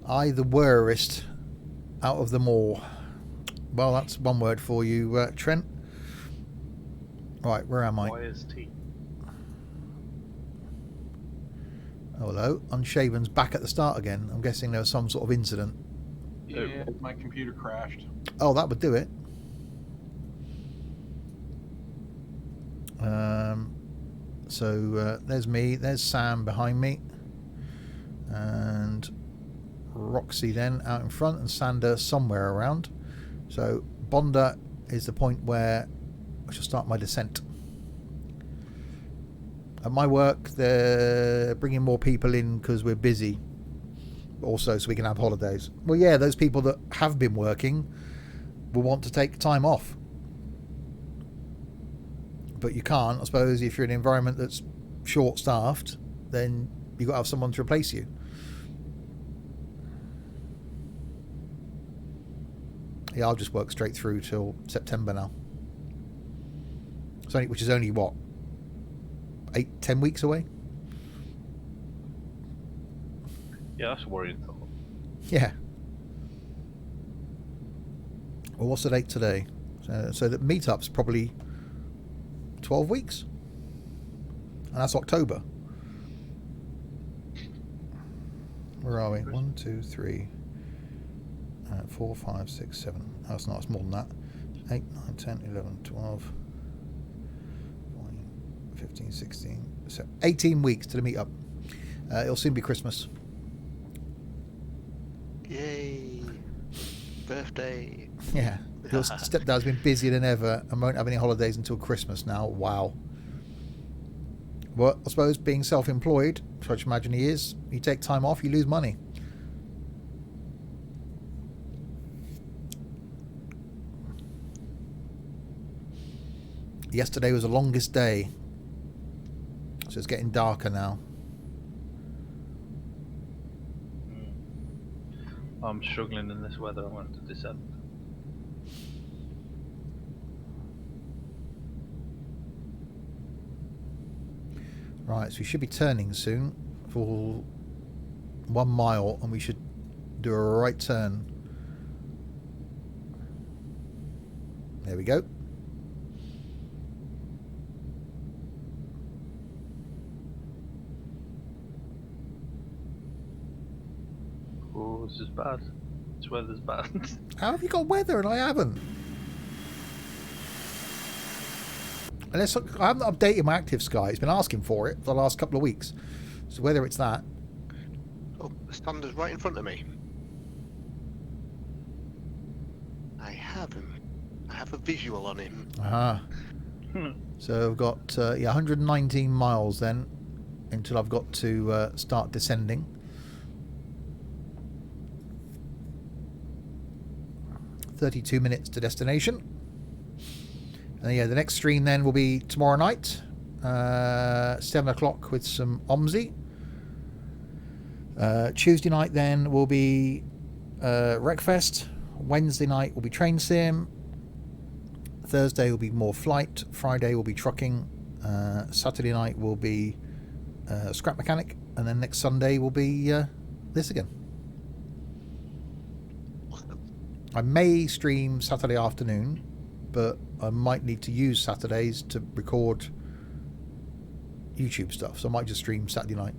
I the worst out of them all. Well, that's one word for you, Trent. Right, where am I? YST. Oh, hello. Unshaven's back at the start again. I'm guessing there was some sort of incident. Yeah, my computer crashed. Oh, that would do it. So there's me. There's Sam behind me. And Roxy then out in front, and Sander somewhere around. So Bonda is the point where I shall start my descent. At my work, they're bringing more people in because we're busy. Also, so we can have holidays. Well, yeah, those people that have been working will want to take time off. But you can't, I suppose, if you're in an environment that's short-staffed, then you've got to have someone to replace you. Yeah, I'll just work straight through till September now. Which is only, what, 8-10 weeks away? Yeah, that's a worrying thought. Yeah. Well, what's the date today? So that meetup's probably 12 weeks. And that's October. Where are we? 1, 2, 3, 4, 5, 6, 7. Oh, it's not. It's more than that. 8, 9, 10, 11, 12, 14, 15, 16, 17, 18 weeks to the meetup. It'll soon be Christmas. Yay! Birthday. Yeah. Your stepdad's been busier than ever and won't have any holidays until Christmas now. Wow. Well, I suppose being self-employed, which I imagine he is, you take time off, you lose money. Yesterday was the longest day, so it's getting darker now. I'm struggling in this weather. I want to descend. Right, so we should be turning soon for 1 mile, and we should do a right turn. There we go. Oh, this is bad. This weather's bad. How have you got weather and I haven't? Unless I haven't updated my active sky. It's been asking for it for the last couple of weeks. So whether it's that. Oh, the standard's right in front of me. I have him. I have a visual on him. Aha. So I've got 119 miles then until I've got to start descending. 32 minutes to destination. And yeah, the next stream then will be tomorrow night, 7 o'clock with some OMSI. Tuesday night then will be Wreckfest. Wednesday night will be Train Sim. Thursday will be more flight. Friday will be trucking. Saturday night will be Scrap Mechanic. And then next Sunday will be this again. I may stream Saturday afternoon, but I might need to use Saturdays to record YouTube stuff, so I might just stream Saturday night.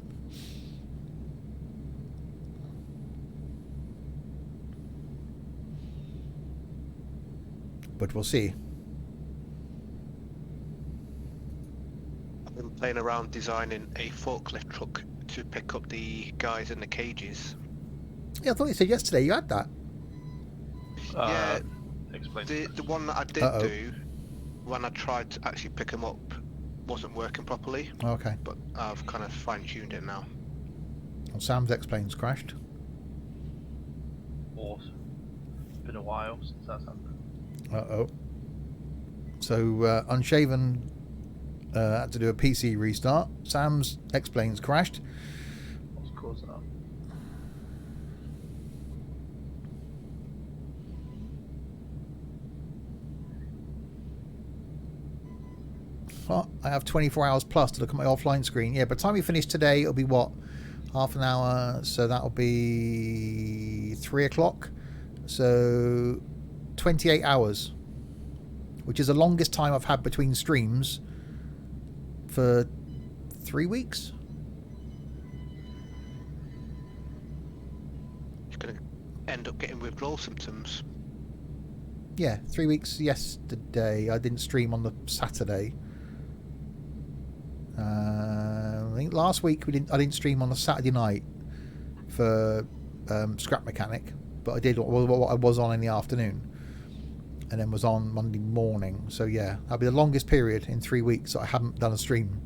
But we'll see. I've been playing around designing a forklift truck to pick up the guys in the cages. Yeah, I thought you said yesterday you had that. Yeah, Explain. the one that I did do, when I tried to actually pick them up, wasn't working properly, Okay. but I've kind of fine-tuned it now. Well, Sam's X-Plane's crashed. Awesome. It's been a while since that's happened. Uh-oh. So, Unshaven had to do a PC restart. Sam's X-Plane's crashed. What's causing that? Oh, I have 24 hours plus to look at my offline screen. Yeah, by the time we finish today, it'll be what? Half an hour. So that'll be 3 o'clock. So 28 hours, which is the longest time I've had between streams for 3 weeks. You're going to end up getting withdrawal symptoms. Yeah, 3 weeks yesterday. I didn't stream on the Saturday. I think last week I didn't stream on a Saturday night for Scrap Mechanic, but I did what I was on in the afternoon, and then was on Monday morning. So yeah, that'll be the longest period in 3 weeks that I haven't done a stream.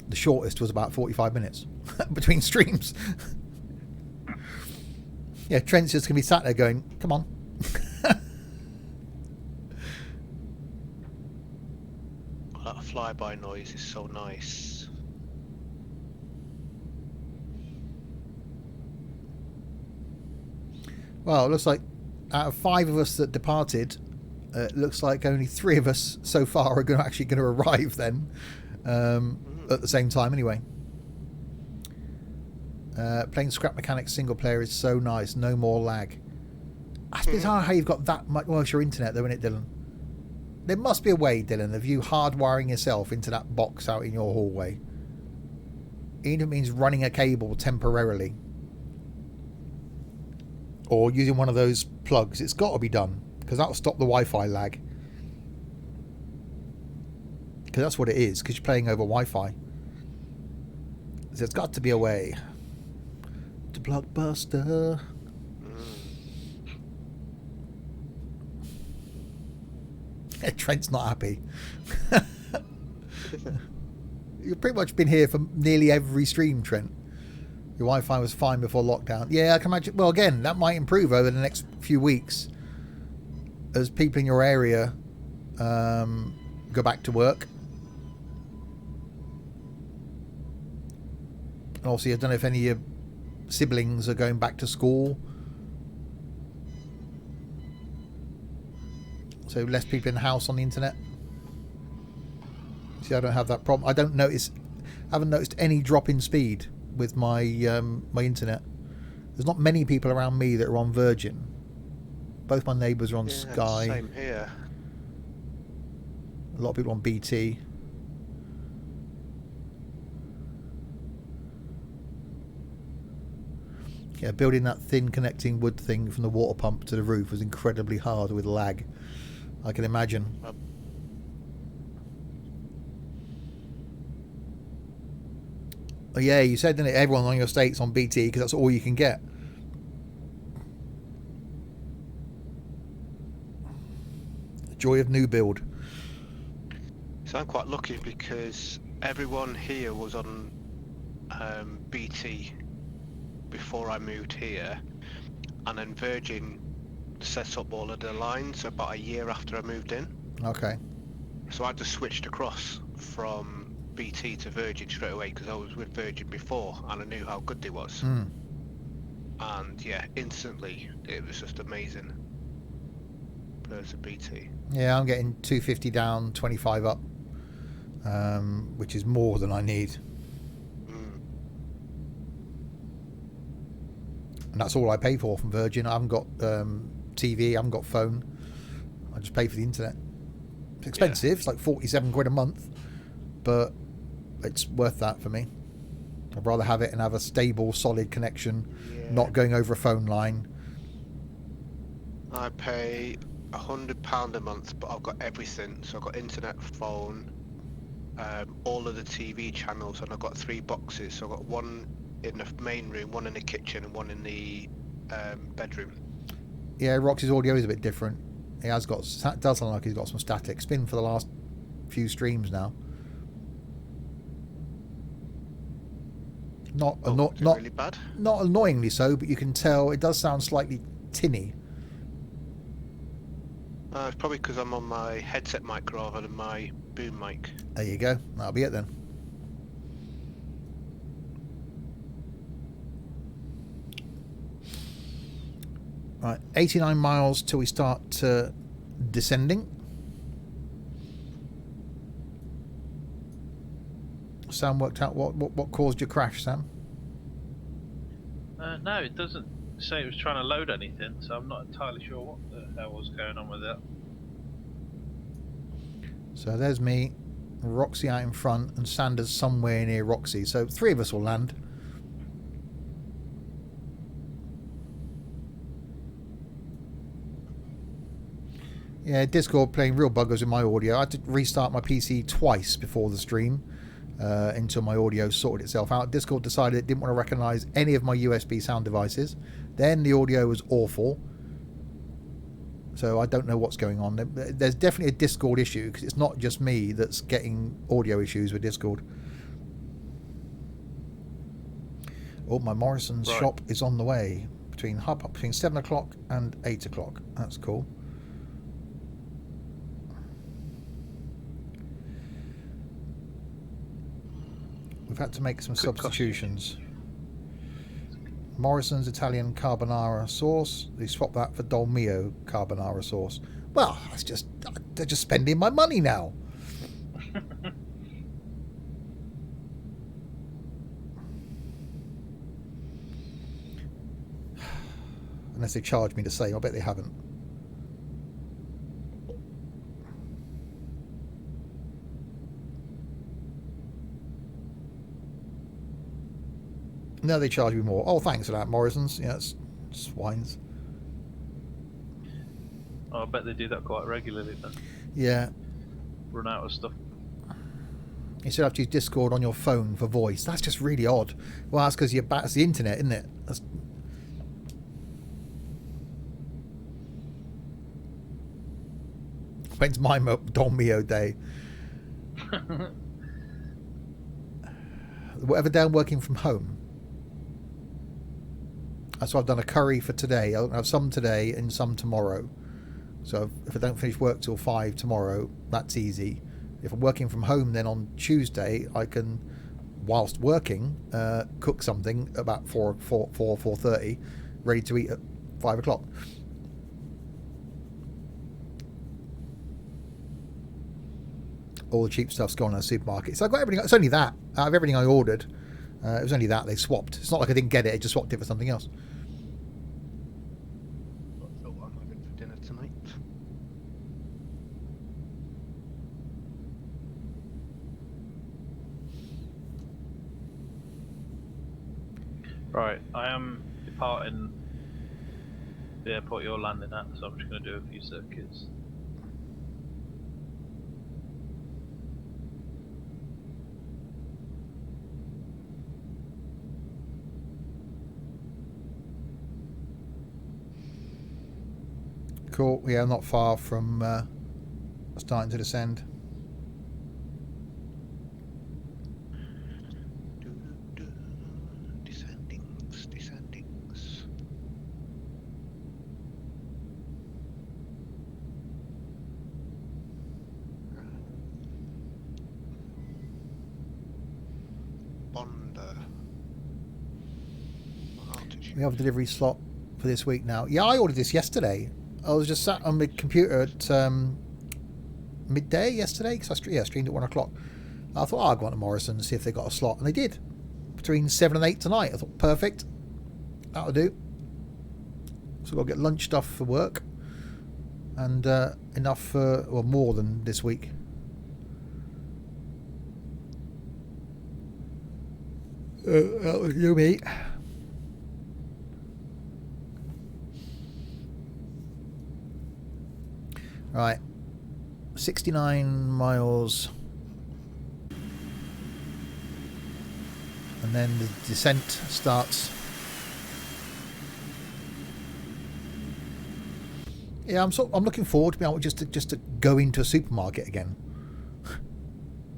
The shortest was about 45 minutes between streams. Yeah, Trent's just gonna be sat there going, "Come on." That flyby noise is so nice. Well, it looks like out of 5 of us that departed, it looks like only 3 of us so far are actually going to arrive then, at the same time anyway. Playing Scrap Mechanic single player is so nice, no more lag. It's bizarre how you've got that much. Well, it's your internet though, isn't it, Dylan? There must be a way, Dylan, of you hardwiring yourself into that box out in your hallway. Even if it means running a cable temporarily. Or using one of those plugs. It's got to be done, because that'll stop the Wi-Fi lag. Because that's what it is, because you're playing over Wi-Fi. So there's got to be a way. To Blockbuster. Trent's not happy. You've pretty much been here for nearly every stream, Trent. Your Wi-Fi was fine before lockdown. Yeah, I can imagine. Well, again, that might improve over the next few weeks as people in your area go back to work. And obviously, I don't know if any of your siblings are going back to school. So less people in the house on the internet. See, I don't have that problem. I haven't noticed any drop in speed with my my internet. There's not many people around me that are on Virgin. Both my neighbours are on Sky. Same here. A lot of people on BT. Yeah, building that thin connecting wood thing from the water pump to the roof was incredibly hard with lag. I can imagine. Oh, yeah, you said, didn't it? Everyone on your estate's on BT because that's all you can get. The joy of new build. So I'm quite lucky because everyone here was on BT before I moved here, and then Virgin set up all of the lines about a year after I moved in. Okay. So I just switched across from BT to Virgin straight away because I was with Virgin before and I knew how good they was. And yeah, instantly it was just amazing. Versus BT. Yeah, I'm getting 250 down, 25 up, which is more than I need. And that's all I pay for from Virgin. I haven't got TV, I haven't got phone. I just pay for the internet. It's expensive, it's like 47 quid a month, but it's worth that for me. I'd rather have it and have a stable, solid connection, not going over a phone line. I pay £100 a month, but I've got everything. So I've got internet, phone, all of the TV channels, and I've got 3 boxes. So I've got one in the main room, one in the kitchen, and one in the bedroom. Yeah, Roxy's audio is a bit different. He does sound like he's got some static. It's been for the last few streams now. Not Is it not really bad? not annoyingly so, but you can tell it does sound slightly tinny. It's probably because I'm on my headset mic rather than my boom mic. There you go. That'll be it then. Right, 89 miles till we start descending. Sam worked out what caused your crash, Sam? No, it doesn't say it was trying to load anything, so I'm not entirely sure what the hell was going on with it. So there's me, Roxy out in front, and Sanders somewhere near Roxy. So 3 of us will land. Yeah, Discord playing real buggers with my audio. I had to restart my PC twice before the stream until my audio sorted itself out. Discord decided it didn't want to recognise any of my USB sound devices. Then the audio was awful. So I don't know what's going on. There's definitely a Discord issue because it's not just me that's getting audio issues with Discord. Oh, my Morrison's shop is on the way between 7 o'clock and 8 o'clock. That's cool. We've had to make some substitutions. Morrison's Italian carbonara sauce. They swapped that for Dolmio carbonara sauce. Well, they're just spending my money now. Unless they charge me to say, I bet they haven't. No, they charge me more. Oh, thanks for that, Morrison's. Yeah, it's swines. Oh, I bet they do that quite regularly then. Yeah. Run out of stuff. You still have to use Discord on your phone for voice. That's just really odd. Well, that's because that's the internet, isn't it? When's my Dolmio day? Whatever day I'm working from home. So I've done a curry for today. I'll have some today and some tomorrow. So if I don't finish work till 5 tomorrow, that's easy. If I'm working from home, then on Tuesday I can, whilst working, cook something about 4:30, ready to eat at 5 o'clock. All the cheap stuff's gone in the supermarket. So I got everything. It's only that out of everything I ordered. It was only that they swapped. It's not like I didn't get it. It just swapped it for something else. So what I'm having for dinner tonight. Right, I am departing the airport you're landing at, so I'm just going to do a few circuits. Cool. Yeah, not far from starting to descend. Descendings. Bonder. We have a delivery slot for this week now. Yeah, I ordered this yesterday. I was just sat on my computer at midday yesterday because I streamed at 1 o'clock. I thought, I'll go on to Morrison and see if they got a slot, and they did. Between 7 and 8 tonight. I thought, perfect. That'll do. So I've got to get lunch stuff for work, and enough for, well, more than this week. That was you, mate. Right, 69 miles, and then the descent starts. Yeah, I'm looking forward to being able just to go into a supermarket again.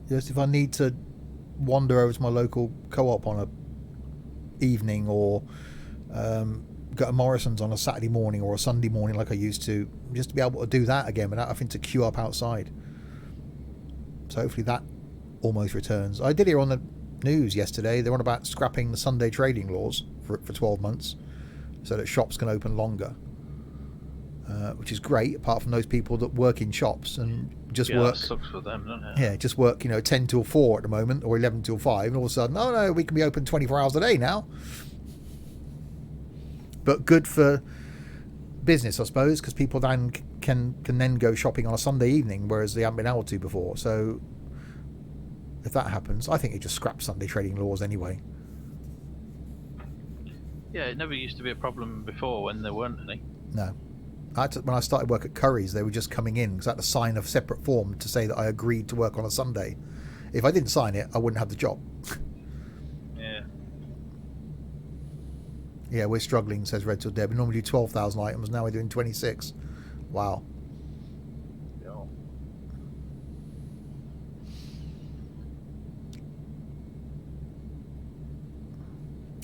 Just if I need to wander over to my local co-op on a evening, or go to Morrison's on a Saturday morning or a Sunday morning like I used to, just to be able to do that again without having to queue up outside. So hopefully that almost returns. I did hear on the news yesterday they're on about scrapping the Sunday trading laws for 12 months so that shops can open longer, which is great, apart from those people that work in shops and just work. That sucks for them, doesn't it? Yeah, just work 10 till 4 at the moment, or 11 till 5, and all of a sudden, oh no, we can be open 24 hours a day now. But good for business, I suppose, because people then can then go shopping on a Sunday evening, whereas they haven't been able to before. So if that happens, I think it just scraps Sunday trading laws anyway. Yeah, it never used to be a problem before when there weren't any. No. When I started work at Curry's, they were just coming in because I had to sign a separate form to say that I agreed to work on a Sunday. If I didn't sign it, I wouldn't have the job. Yeah. Yeah, we're struggling, says Red Till Dead. We normally do 12,000 items, now we're doing 26. Wow. Yeah.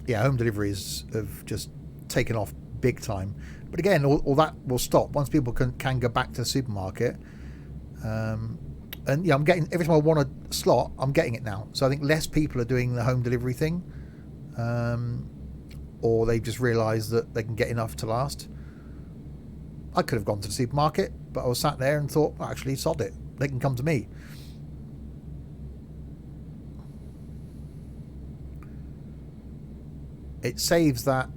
Yeah, home deliveries have just taken off big time. But again, all that will stop once people can go back to the supermarket. And yeah, I'm getting, every time I want a slot, I'm getting it now. So I think less people are doing the home delivery thing, or they've just realised that they can get enough to last. I could have gone to the supermarket, but I was sat there and thought, well, actually, sod it. They can come to me. It saves that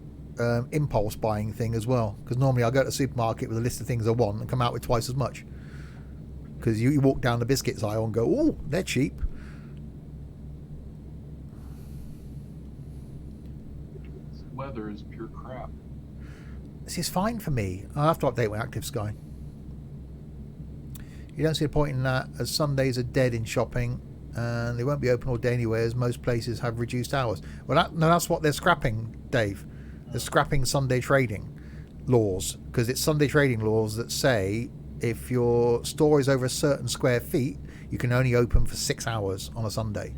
impulse buying thing as well, because normally I go to the supermarket with a list of things I want and come out with twice as much, because you walk down the biscuits aisle and go, oh, they're cheap. This weather is pure crap. This is fine for me. I'll have to update my Active Sky. You don't see a point in that, as Sundays are dead in shopping and they won't be open all day anyway, as most places have reduced hours. Well, that's what they're scrapping, Dave. They're scrapping Sunday trading laws, because it's Sunday trading laws that say if your store is over a certain square feet, you can only open for 6 hours on a Sunday,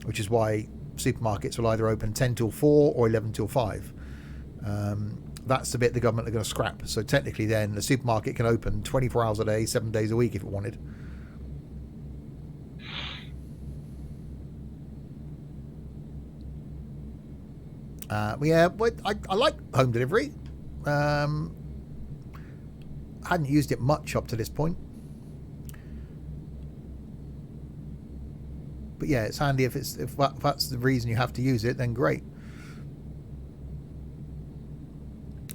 which is why supermarkets will either open 10 till 4 or 11 till 5. That's the bit the government are going to scrap. So technically then the supermarket can open 24 hours a day, 7 days a week if it wanted. Yeah, but I like home delivery. I hadn't used it much up to this point. But yeah, it's handy if that's the reason you have to use it, then great.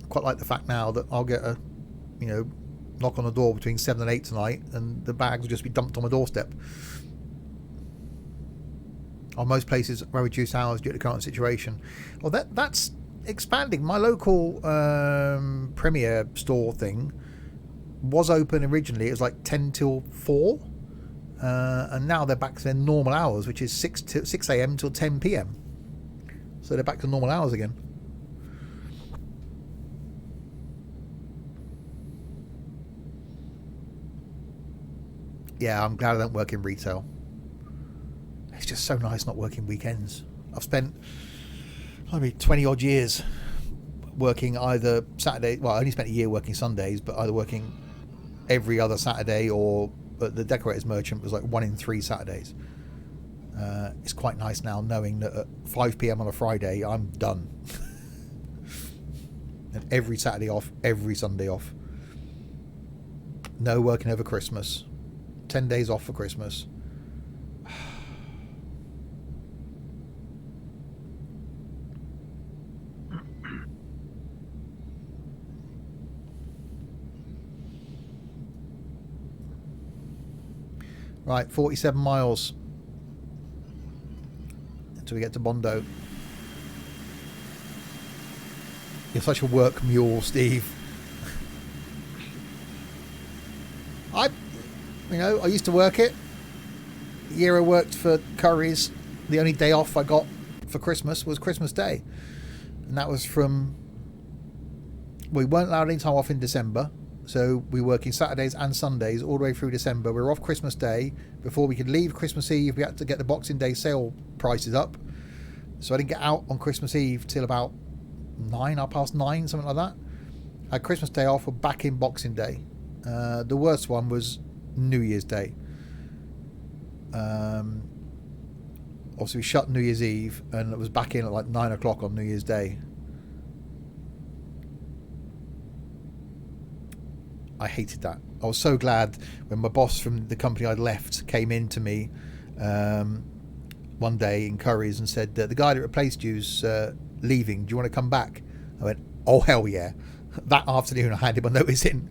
Quite like the fact now that I'll get a, knock on the door between 7 and 8 tonight, and the bags will just be dumped on my doorstep. On most places where reduced hours due to the current situation. Well, that's expanding. My local Premier store thing was open originally. It was like 10 till 4. And now they're back to their normal hours, which is 6 a.m. till 10 p.m. So they're back to normal hours again. Yeah, I'm glad I don't work in retail. It's just so nice not working weekends. I've spent 20 odd years working either Saturday. Well, I only spent a year working Sundays, but either working every other Saturday, or the decorators merchant was like 1 in 3 Saturdays. It's quite nice now knowing that at 5 p.m. on a Friday I'm done. And every Saturday off, every Sunday off. No working over Christmas. 10 days off for Christmas. Right, 47 miles until we get to Bondo. You're such a work mule, Steve. I used to work it. The year I worked for Curry's, the only day off I got for Christmas was Christmas Day. And that was we weren't allowed any time off in December. So we were working Saturdays and Sundays all the way through December. We were off Christmas Day. Before we could leave Christmas Eve, we had to get the Boxing Day sale prices up. So I didn't get out on Christmas Eve till about 9:30, something like that. I had Christmas Day off. We're back in Boxing Day. The worst one was New Year's Day. Obviously we shut New Year's Eve and it was back in at like 9 o'clock on New Year's Day. I hated that. I was so glad when my boss from the company I'd left came in to me one day in Curry's and said, the guy that replaced you's leaving. Do you want to come back? I went, oh, hell yeah. That afternoon I handed my notice in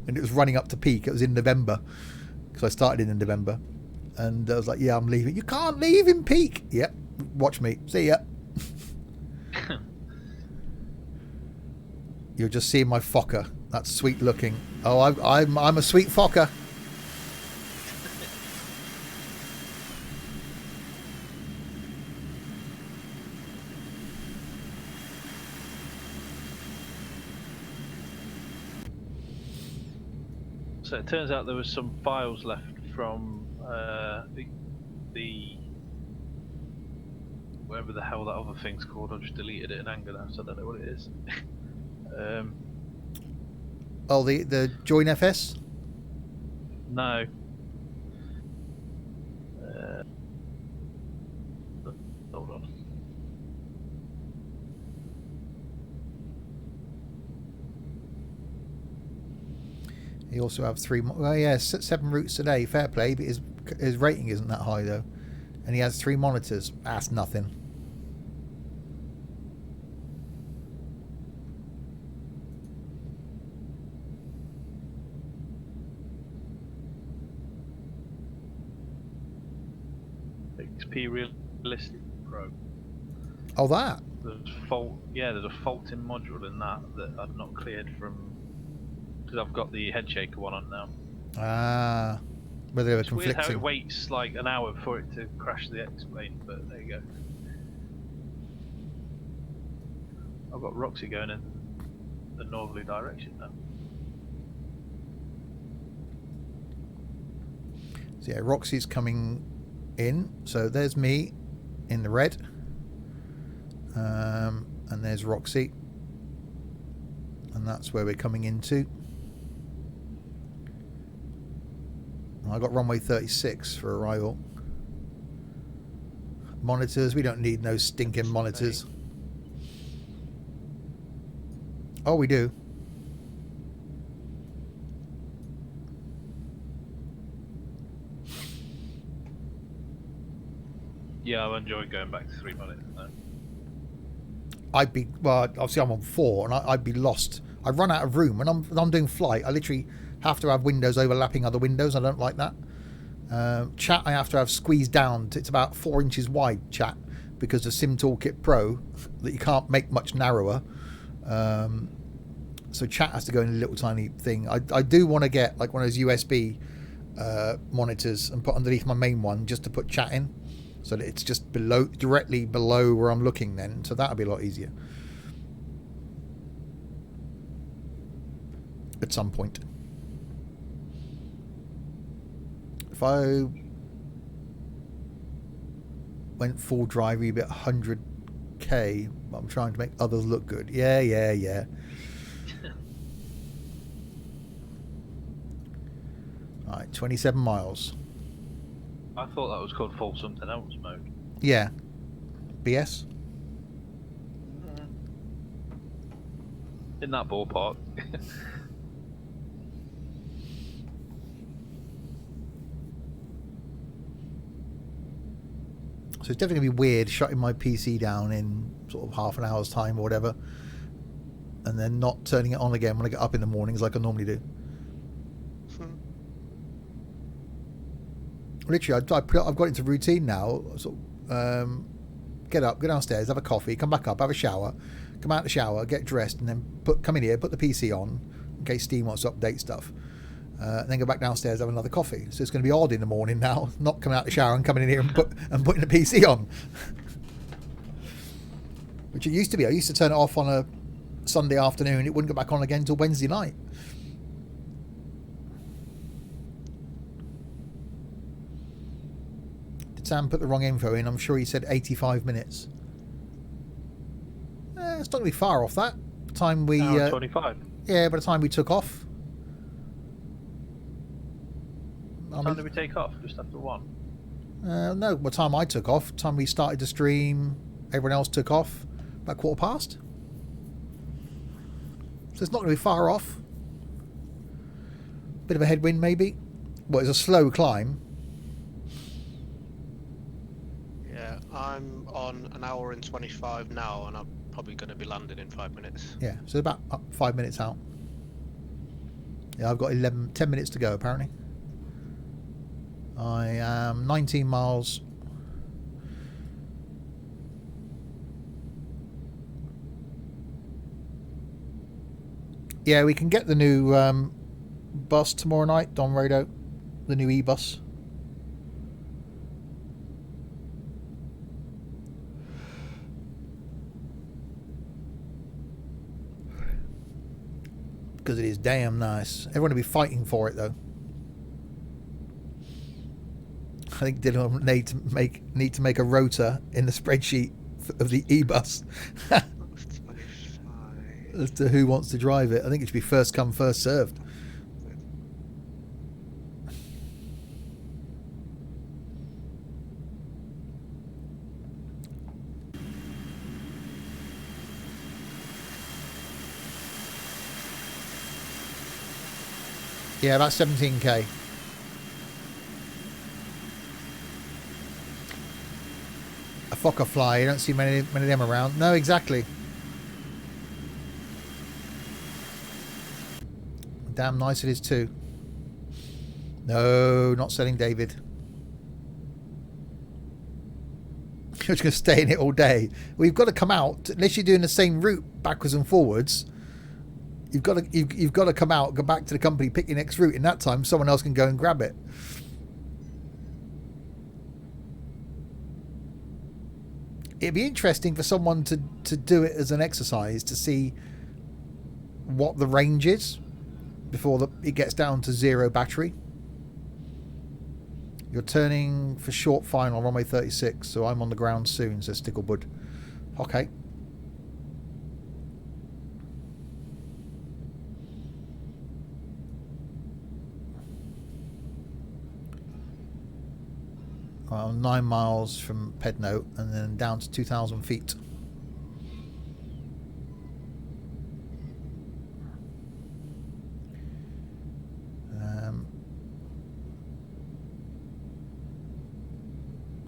and it was running up to peak. It was in November because I started in November. And I was like, yeah, I'm leaving. You can't leave in peak. Yep. Watch me. See ya. You're just seeing my Fokker. That's sweet looking. Oh, I'm a sweet Fokker. So it turns out there was some files left from the whatever the hell that other thing's called. I've just deleted it in anger now, so I don't know what it is. Oh, the Join FS? No. Hold on. He also have 3. Well, yeah, 7 routes today. Fair play, but his rating isn't that high though, and he has 3 monitors. That's nothing. XP Realistic Pro. Oh, that. There's a faulting module in that I've not cleared from. Because I've got the head shaker one on now. Ah, whether they were It's weird how conflicting. it waits like an hour for it to crash the X-plane, but there you go. I've got Roxy going in the northerly direction now. So yeah, Roxy's coming in. So there's me in the red, and there's Roxy, and that's where we're coming into. I got runway 36 for arrival. Monitors, we don't need no stinking monitors. Oh, we do. Yeah, I enjoy going back to 3 minutes now. Well, obviously I'm on 4 and I'd be lost. I run out of room when I'm doing flight. I literally have to have windows overlapping other windows. I don't like that. Chat I have to have squeezed down. It's about 4 inches wide, chat, because of Sim Toolkit Pro that you can't make much narrower. So chat has to go in a little tiny thing. I do want to get like one of those USB monitors and put underneath my main one just to put chat in, so that it's just directly below where I'm looking then. So that'll be a lot easier at some point. If I went full drive, we'd be at 100k. I'm trying to make others look good. Yeah. Alright, 27 miles. I thought that was called full something else mode. Yeah. BS? In that ballpark. So it's definitely going to be weird shutting my PC down in sort of half an hour's time or whatever, and then not turning it on again when I get up in the mornings like I normally do. Literally, I've got into routine now. Sort of, get up, go downstairs, have a coffee, come back up, have a shower, come out the shower, get dressed, and then come in here, put the PC on in case Steam wants to update stuff. And then go back downstairs, have another coffee. So it's going to be odd in the morning now, not coming out the shower and coming in here and putting the PC on. Which it used to be. I used to turn it off on a Sunday afternoon. It wouldn't go back on again until Wednesday night. Sam put the wrong info in. I'm sure he said 85 minutes. It's not going to be far off that. By the time we, Hour 25. yeah, by the time we took off. What time did we take off? Just after 1? No, by the time I took off, time we started to stream, everyone else took off, about 1:15. So it's not going to be far off. Bit of a headwind maybe. Well, it's a slow climb. Yeah, I'm on an hour and 25 now, and I'm probably going to be landing in 5 minutes. Yeah, so about 5 minutes out. Yeah, I've got 10 minutes to go apparently. I am 19 miles. Yeah, we can get the new bus tomorrow night, Don Rado. The new e-bus. Because it is damn nice. Everyone will be fighting for it though. I think Dylan will need to make a rota in the spreadsheet of the e-bus as to who wants to drive it. I think it should be first come, first served. Yeah, about 17k. A Fokker fly, you don't see many of them around. No, exactly. Damn nice it is too. No, not selling David. You're just going to stay in it all day. We've got to come out, unless you're doing the same route backwards and forwards. You've got to come out, go back to the company, pick your next route. In that time, someone else can go and grab it. It'd be interesting for someone to do it as an exercise to see what the range is before it gets down to 0 battery. You're turning for short final runway 36, so I'm on the ground soon, says Sticklebud. Okay. Well, 9 miles from Pedno and then down to 2,000 feet.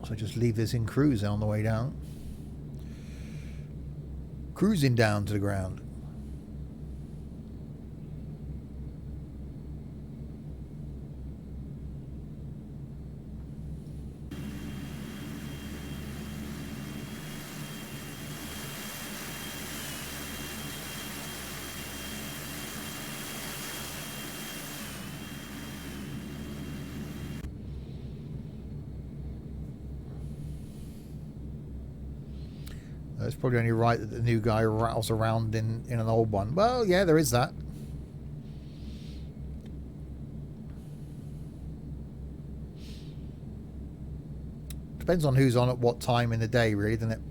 So just leave this in cruise on the way down. Cruising down to the ground. It's probably only right that the new guy rattles around in an old one. Well, yeah, there is that. Depends on who's on at what time in the day, really, doesn't it?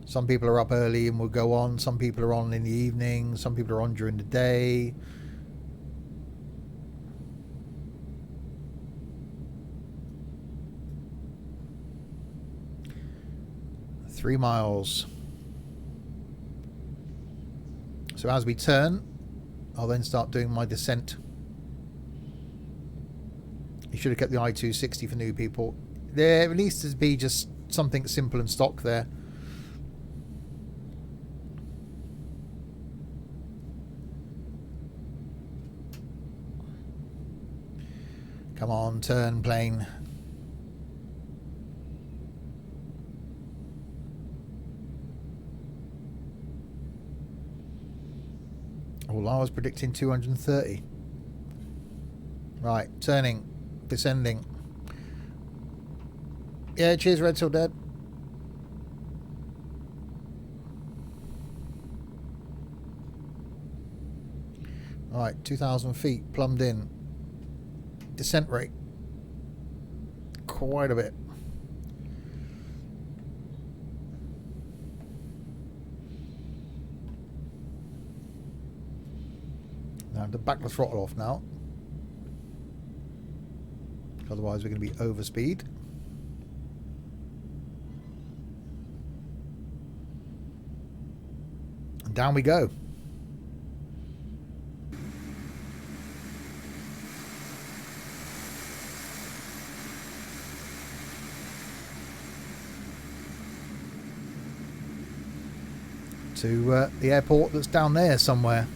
Some people are up early and will go on. Some people are on in the evening. Some people are on during the day. Three miles. So as we turn, I'll then start doing my descent. You should have kept the I-260 for new people. There at least to be just something simple and stock there. Come on, turn plane. Well, I was predicting 230. Right, turning, descending. Yeah, cheers, Red Till Dead. Alright, 2,000 feet, plumbed in. Descent rate. Quite a bit. Time to back the throttle off now. Otherwise we're going to be over speed. And down we go. To the airport that's down there somewhere.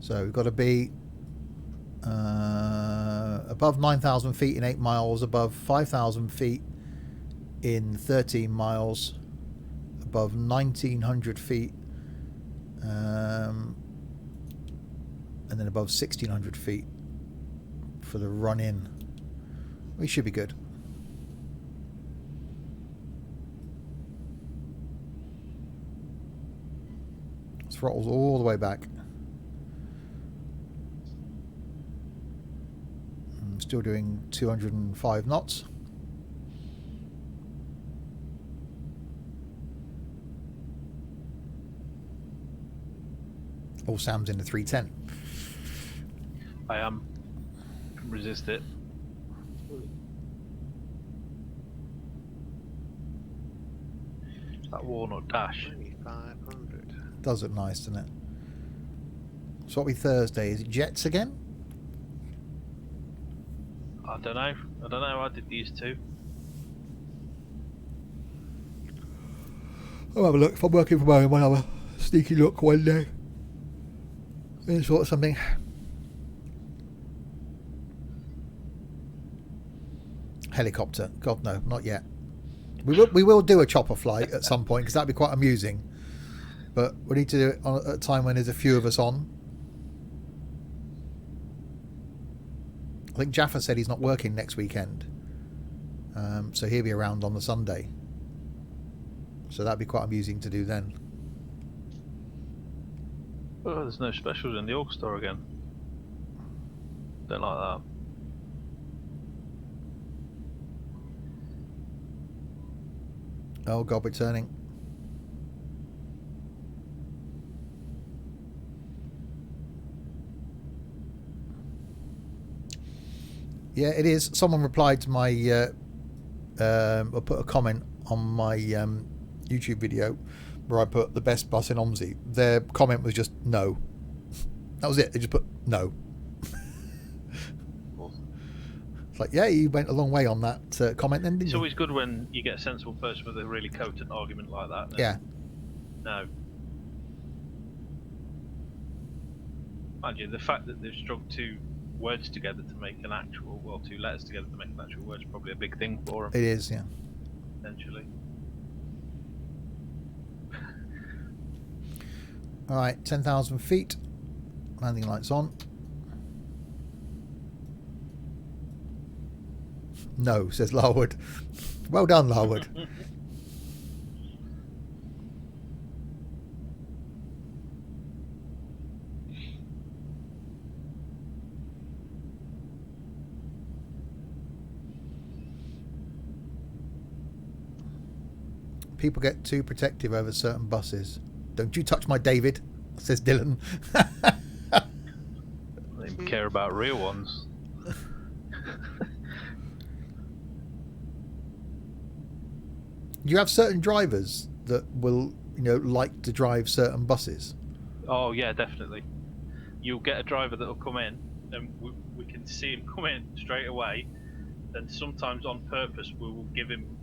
So we've got to be above 9,000 feet in 8 miles, above 5,000 feet in 13 miles, above 1,900 feet, and then above 1,600 feet for the run in. We should be good. Throttles all the way back. I'm still doing 205 knots. Oh, Sam's in the 310. I am. Resist it. That walnut dash. 2,500. Does look nice, doesn't it? So what we Thursday? Is it jets again? I don't know. I did these two. I'll have a look. If I'm working from home, I'll have a sneaky look one day and sort something. Helicopter? God no, not yet. We will do a chopper flight at some point because that'd be quite amusing. But we need to do it at a time when there's a few of us on. I think Jaffa said he's not working next weekend, so he'll be around on the Sunday. So that'd be quite amusing to do then. Oh, there's no specials in the Orc store again. Don't like that. Oh God, we're turning. Yeah, it is. Someone replied to my, or put a comment on my YouTube video where I put the best bus in Omsi. Their comment was just no. That was it. They just put no. It's like, yeah, you went a long way on that comment then, didn't It's you? always good when you get a sensible person with a really potent argument like that. Yeah. No. Mind you, the fact that they've strung two words together to make an actual, well, two letters together to make an actual word is probably a big thing for them. It is, yeah. Essentially. All right, 10,000 feet. Landing lights on. No, says Larwood. Well done, Larwood. People get too protective over certain buses. Don't you touch my David, says Dylan. They care about real ones. You have certain drivers that will, like to drive certain buses. Oh yeah, definitely. You'll get a driver that'll come in, and we can see him come in straight away. Then sometimes on purpose we will give him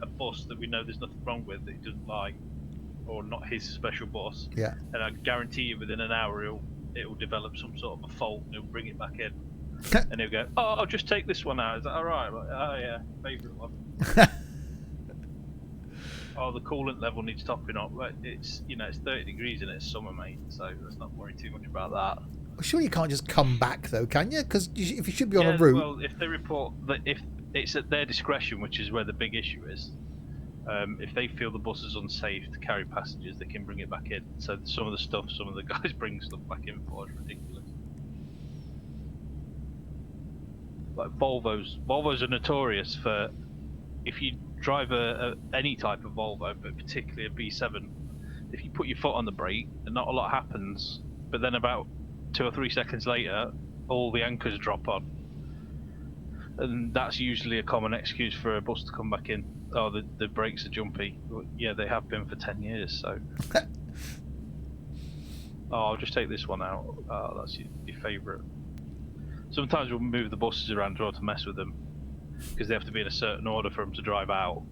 a bus that we know there's nothing wrong with that he doesn't like, or not his special bus. Yeah. And I guarantee you, within an hour, it'll develop some sort of a fault, and he'll bring it back in, and he'll go, "Oh, I'll just take this one out." Is that all right? Like, oh yeah, favourite one. Oh, the coolant level needs topping up. But it's it's 30 degrees and it's summer, mate. So let's not worry too much about that. Well, sure, you can't just come back though, can you? Because if you should be on Yeah, a route. well, if they report that, if it's at their discretion, which is where the big issue is. If they feel the bus is unsafe to carry passengers, they can bring it back in. So some of the stuff, some of the guys bring stuff back in for is ridiculous. Like Volvos are notorious for, if you drive any type of Volvo, but particularly a B7, if you put your foot on the brake, not a lot happens. But then about 2 or 3 seconds later, all the anchors drop on, and that's usually a common excuse for a bus to come back in. Oh, the brakes are jumpy. Well, yeah, they have been for 10 years. So, oh, I'll just take this one out. Oh, that's your favourite. Sometimes we'll move the buses around to mess with them, because they have to be in a certain order for them to drive out.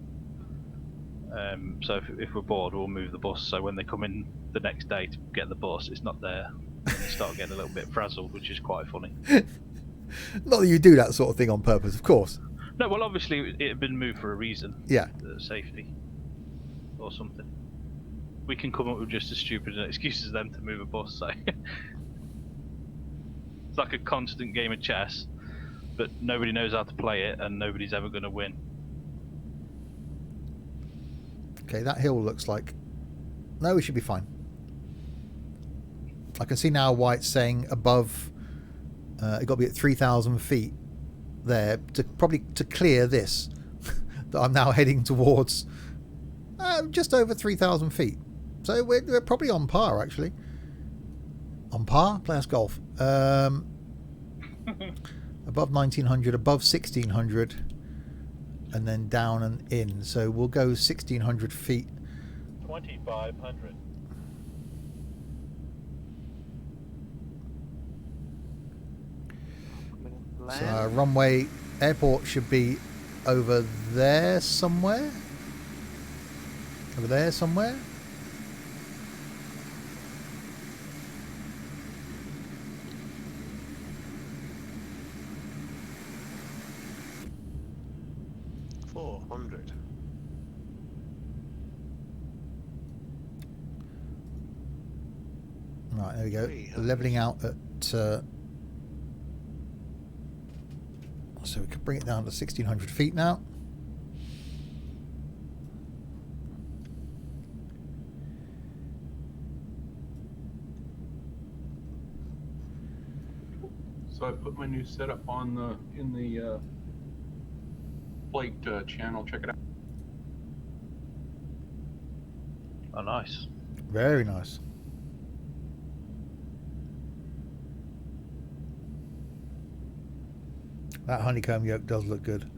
So if we're bored, we'll move the bus. So when they come in the next day to get the bus, it's not there. And they start getting a little bit frazzled, which is quite funny. Not that you do that sort of thing on purpose, of course. No, well, obviously it had been moved for a reason. Yeah. Safety or something. We can come up with just as stupid an excuse as them to move a bus. So it's like a constant game of chess, but nobody knows how to play it, and nobody's ever going to win. Okay, that hill looks like... No, we should be fine. I can see now why it's saying above... it got to be at 3,000 feet there, probably to clear this that I'm now heading towards just over 3,000 feet. So we're probably on par, actually. On par? Play us golf. Above 1,900, above 1,600, and then down and in. So we'll go 1,600 feet. 2,500. So our runway, airport should be over there somewhere. Over there somewhere. Right, there we go. Leveling out at... so we can bring it down to 1,600 feet now. So I put my new setup on in the flight channel. Check it out. Oh, nice. Very nice. That honeycomb yoke does look good.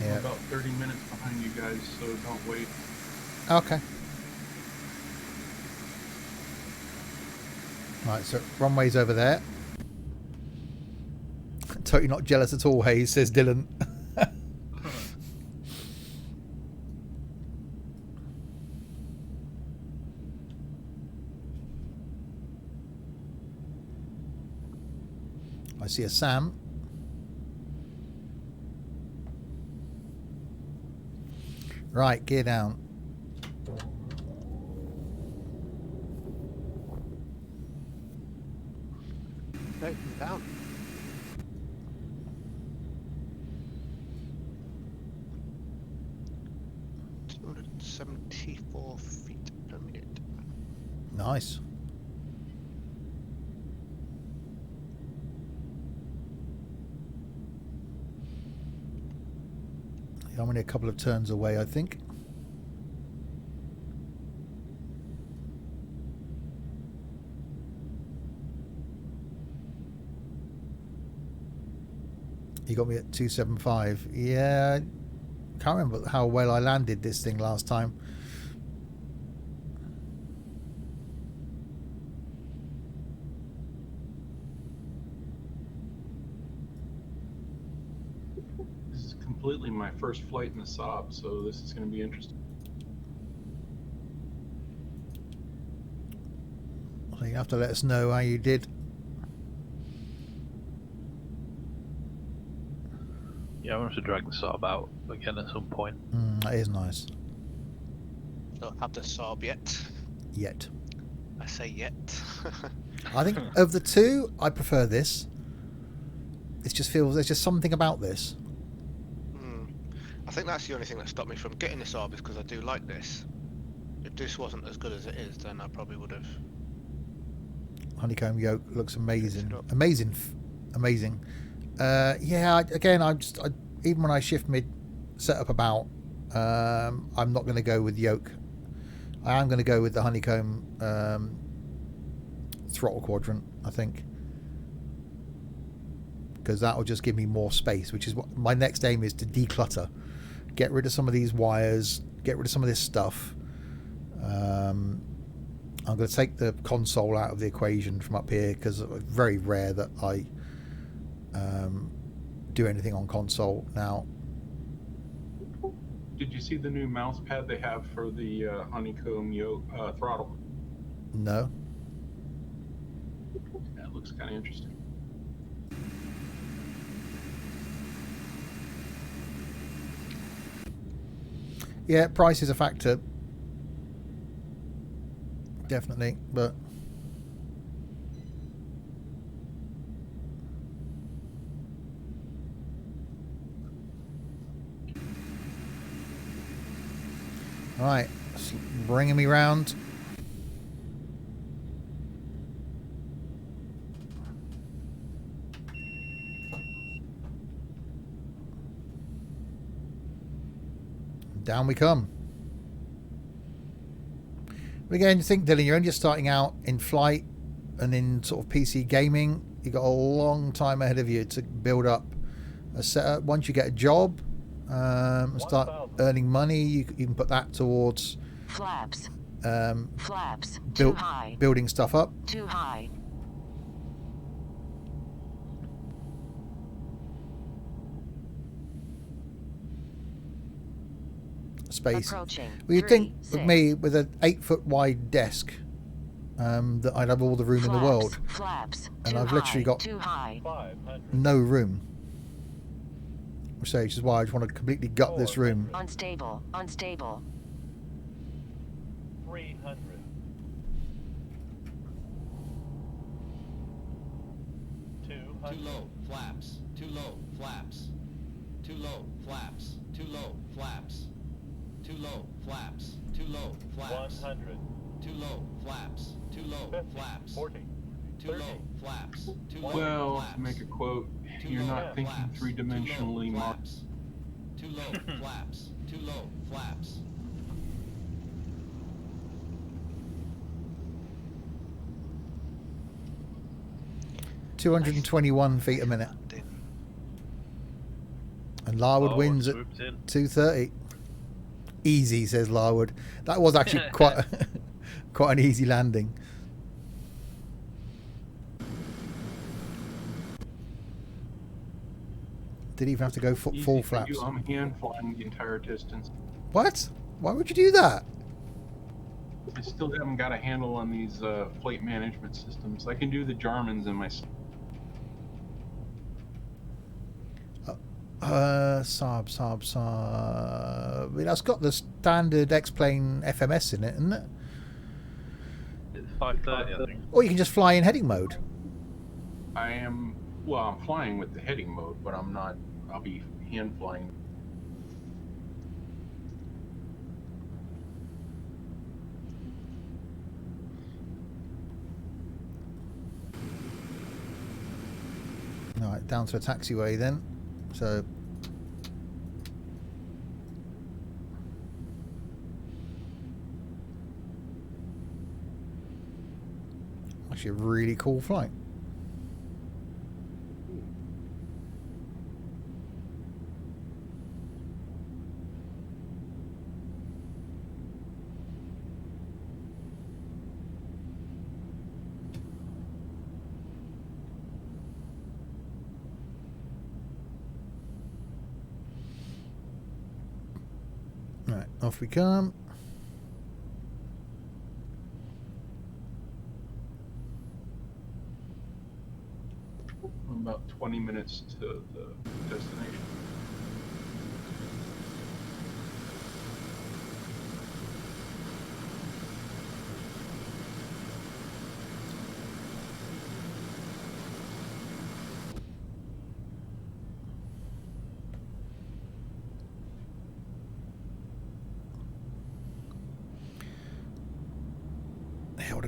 I'm about 30 minutes behind you guys, so don't wait. Okay. Right, so runway's over there. Totally not jealous at all, Hayes, says Dylan. I see a Sam. Right, gear down. No, down. .74 feet per minute. Nice. I'm only a couple of turns away, I think. You got me at 275. Yeah, can't remember how well I landed this thing last time. This is completely my first flight in the Saab, so this is going to be interesting. So you have to let us know how you did. Yeah, I want to drag the Saab out again at some point. That is nice. Don't have the Saab yet. Yet. I say yet. I think of the two, I prefer this. It just feels there's just something about this. I think that's the only thing that stopped me from getting this ARB is because I do like this. If this wasn't as good as it is, then I probably would have. Honeycomb yoke looks amazing. Fix it up. Amazing. Yeah, again, even when I shift mid setup about, I'm not going to go with yoke. I am going to go with the honeycomb throttle quadrant, I think, because that will just give me more space, which is what my next aim is, to declutter, get rid of some of these wires, get rid of some of this stuff. I'm going to take the console out of the equation from up here, because it's very rare that I do anything on console now. Did you see the new mouse pad they have for the honeycomb yoke throttle? No. That looks kind of interesting. Yeah, price is a factor, definitely, but all right, bringing me round. Down we come. But again, you think, Dylan, you're only just starting out in flight and in sort of PC gaming. You've got a long time ahead of you to build up a setup. Once you get a job and start earning money, you can put that towards Flaps. Flaps. Too build, high. building stuff up. Too high. Space. Approaching. Well, you'd think with me, with an 8-foot wide desk, that I'd have all the room in the world, Flaps. and Too I've literally high. got Too high. no room. So, which is why I just want to completely gut this room. Unstable. Unstable. 300. Too low, flaps. Too low, flaps. Too low, flaps. Too low, flaps. Too low, flaps. Too low, flaps. 100. Too low, flaps. Too low, 50. flaps. 40. Too low, flaps. Too low, Well, flaps. to make a quote, Too you're low, not thinking flaps. three-dimensionally, Too low, Mark. flaps. Too low, flaps. Too low, flaps. – 221 feet a minute. And Larwood wins at 230. Easy, says Larwood. That was actually quite an easy landing. Didn't even have to go Easy full for flaps. you, I'm hand flying the entire distance. What? Why would you do that? I still haven't got a handle on these flight management systems. I can do the Jarmans in my. Saab. I mean, that's got the standard X-plane FMS in it, isn't it? It's 530, I think. Or you can just fly in heading mode. I'm flying with the heading mode, but I'm not. I'll be hand flying. All right, down to a taxiway then. So actually a really cool flight. Right, off we come. About 20 minutes to the destination.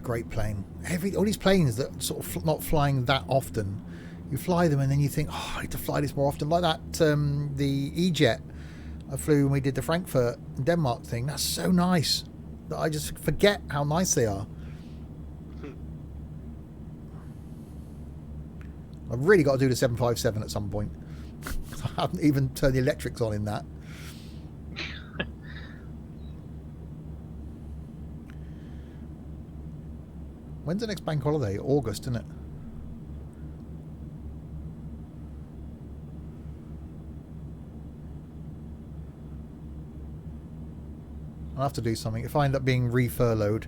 great plane. All these planes that sort of not flying that often, you fly them and then you think, oh, I need to fly this more often. Like that, the E-Jet I flew when we did the Frankfurt and Denmark thing. That's so nice that I just forget how nice they are. I've really got to do the 757 at some point. I haven't even turned the electrics on in that. When's the next bank holiday? August, isn't it? I'll have to do something. If I end up being re-furloughed,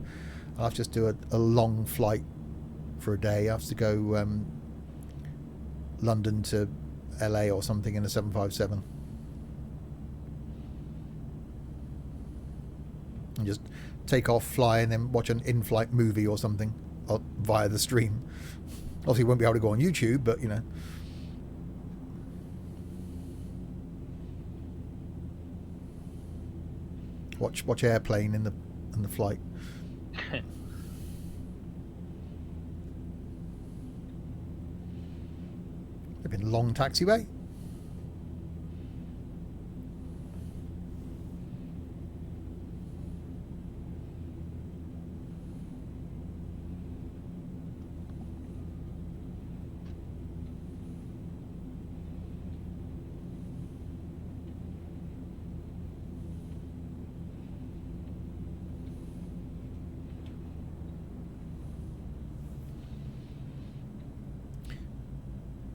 I'll have to just do a long flight for a day. I have to go London to LA or something in a 757. And just take off, fly, and then watch an in-flight movie or something via the stream. Obviously, won't be able to go on YouTube, but you know. Watch airplane in the flight. They've been long taxiway.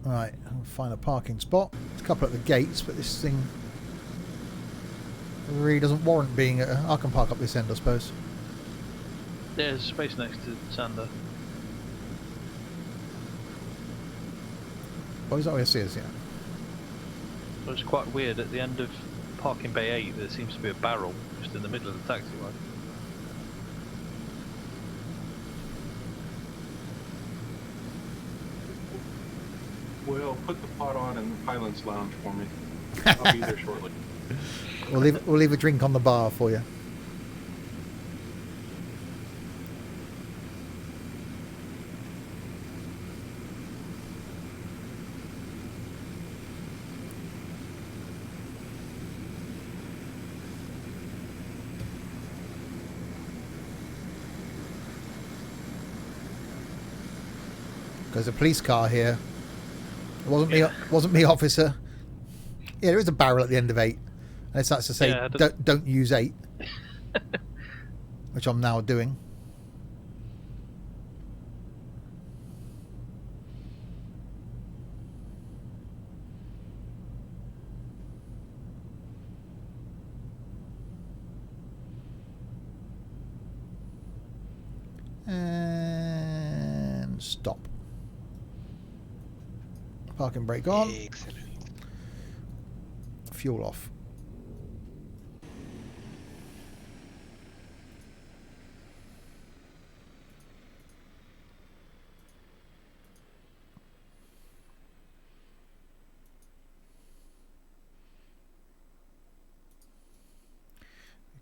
Right, I'll find a parking spot. There's a couple at the gates, but this thing really doesn't warrant being I can park up this end, I suppose. There's space next to Sander. Oh, is that where it is? Yeah. But it's quite weird, at the end of parking bay 8 there seems to be a barrel just in the middle of the taxiway. Well, put the pot on in the pilot's lounge for me. I'll be there shortly. We'll leave a drink on the bar for you. There's a police car here. It wasn't me, officer. Yeah, there is a barrel at the end of 8. And it starts to say, Yeah, don't use 8. Which I'm now doing. And stop. Parking brake on. Excellent. Fuel off.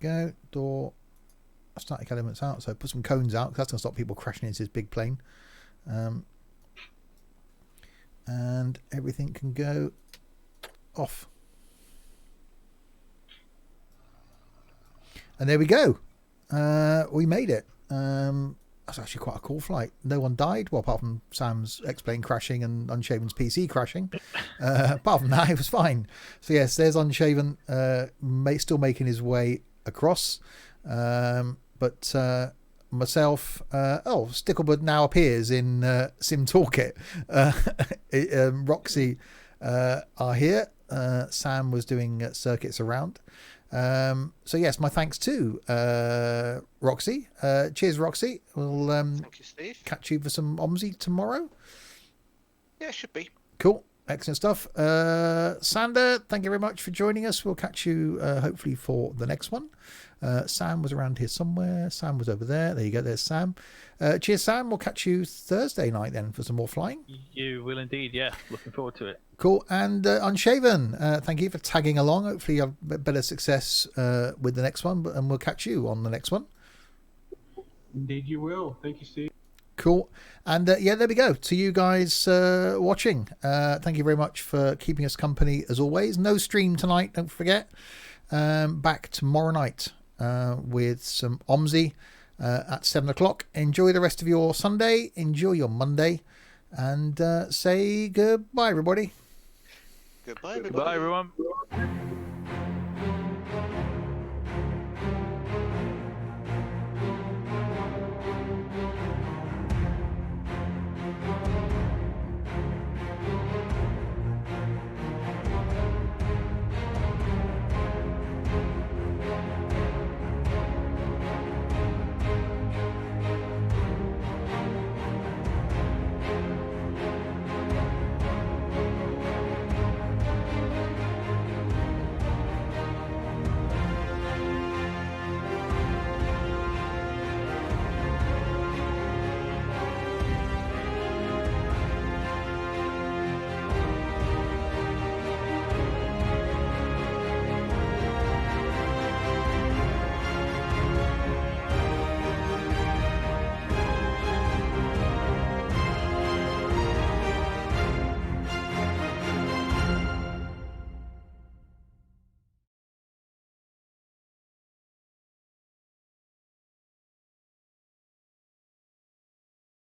Go. Door. Static elements out. So put some cones out because that's going to stop people crashing into this big plane. And everything can go off. And there we go. We made it. That's actually quite a cool flight. No one died, well, apart from Sam's X-plane crashing and Unshaven's PC crashing. Apart from that, it was fine. So yes, there's Unshaven still making his way across. But myself, Sticklebird now appears in Sim Toolkit. Roxy are here. Sam was doing circuits around. So yes, my thanks to Roxy. Cheers, Roxy. We'll Thank you, Steve. catch you for some OMSI tomorrow. Yeah, should be. Cool. Excellent stuff. Sander, thank you very much for joining us. We'll catch you hopefully for the next one. Sam was around here somewhere. Sam was over there. There you go. There's Sam. Cheers, Sam. We'll catch you Thursday night then for some more flying. You will indeed, yeah. Looking forward to it. Cool. And Unshaven, thank you for tagging along. Hopefully you have better success with the next one, and we'll catch you on the next one. Indeed, you will. Thank you, Steve. Cool. And yeah, there we go. To you guys watching, thank you very much for keeping us company as always. No stream tonight, don't forget. Back tomorrow night with some OMSI at 7 o'clock. Enjoy the rest of your Sunday. Enjoy your Monday. And say goodbye, everybody. Goodbye, everybody. Goodbye, everyone.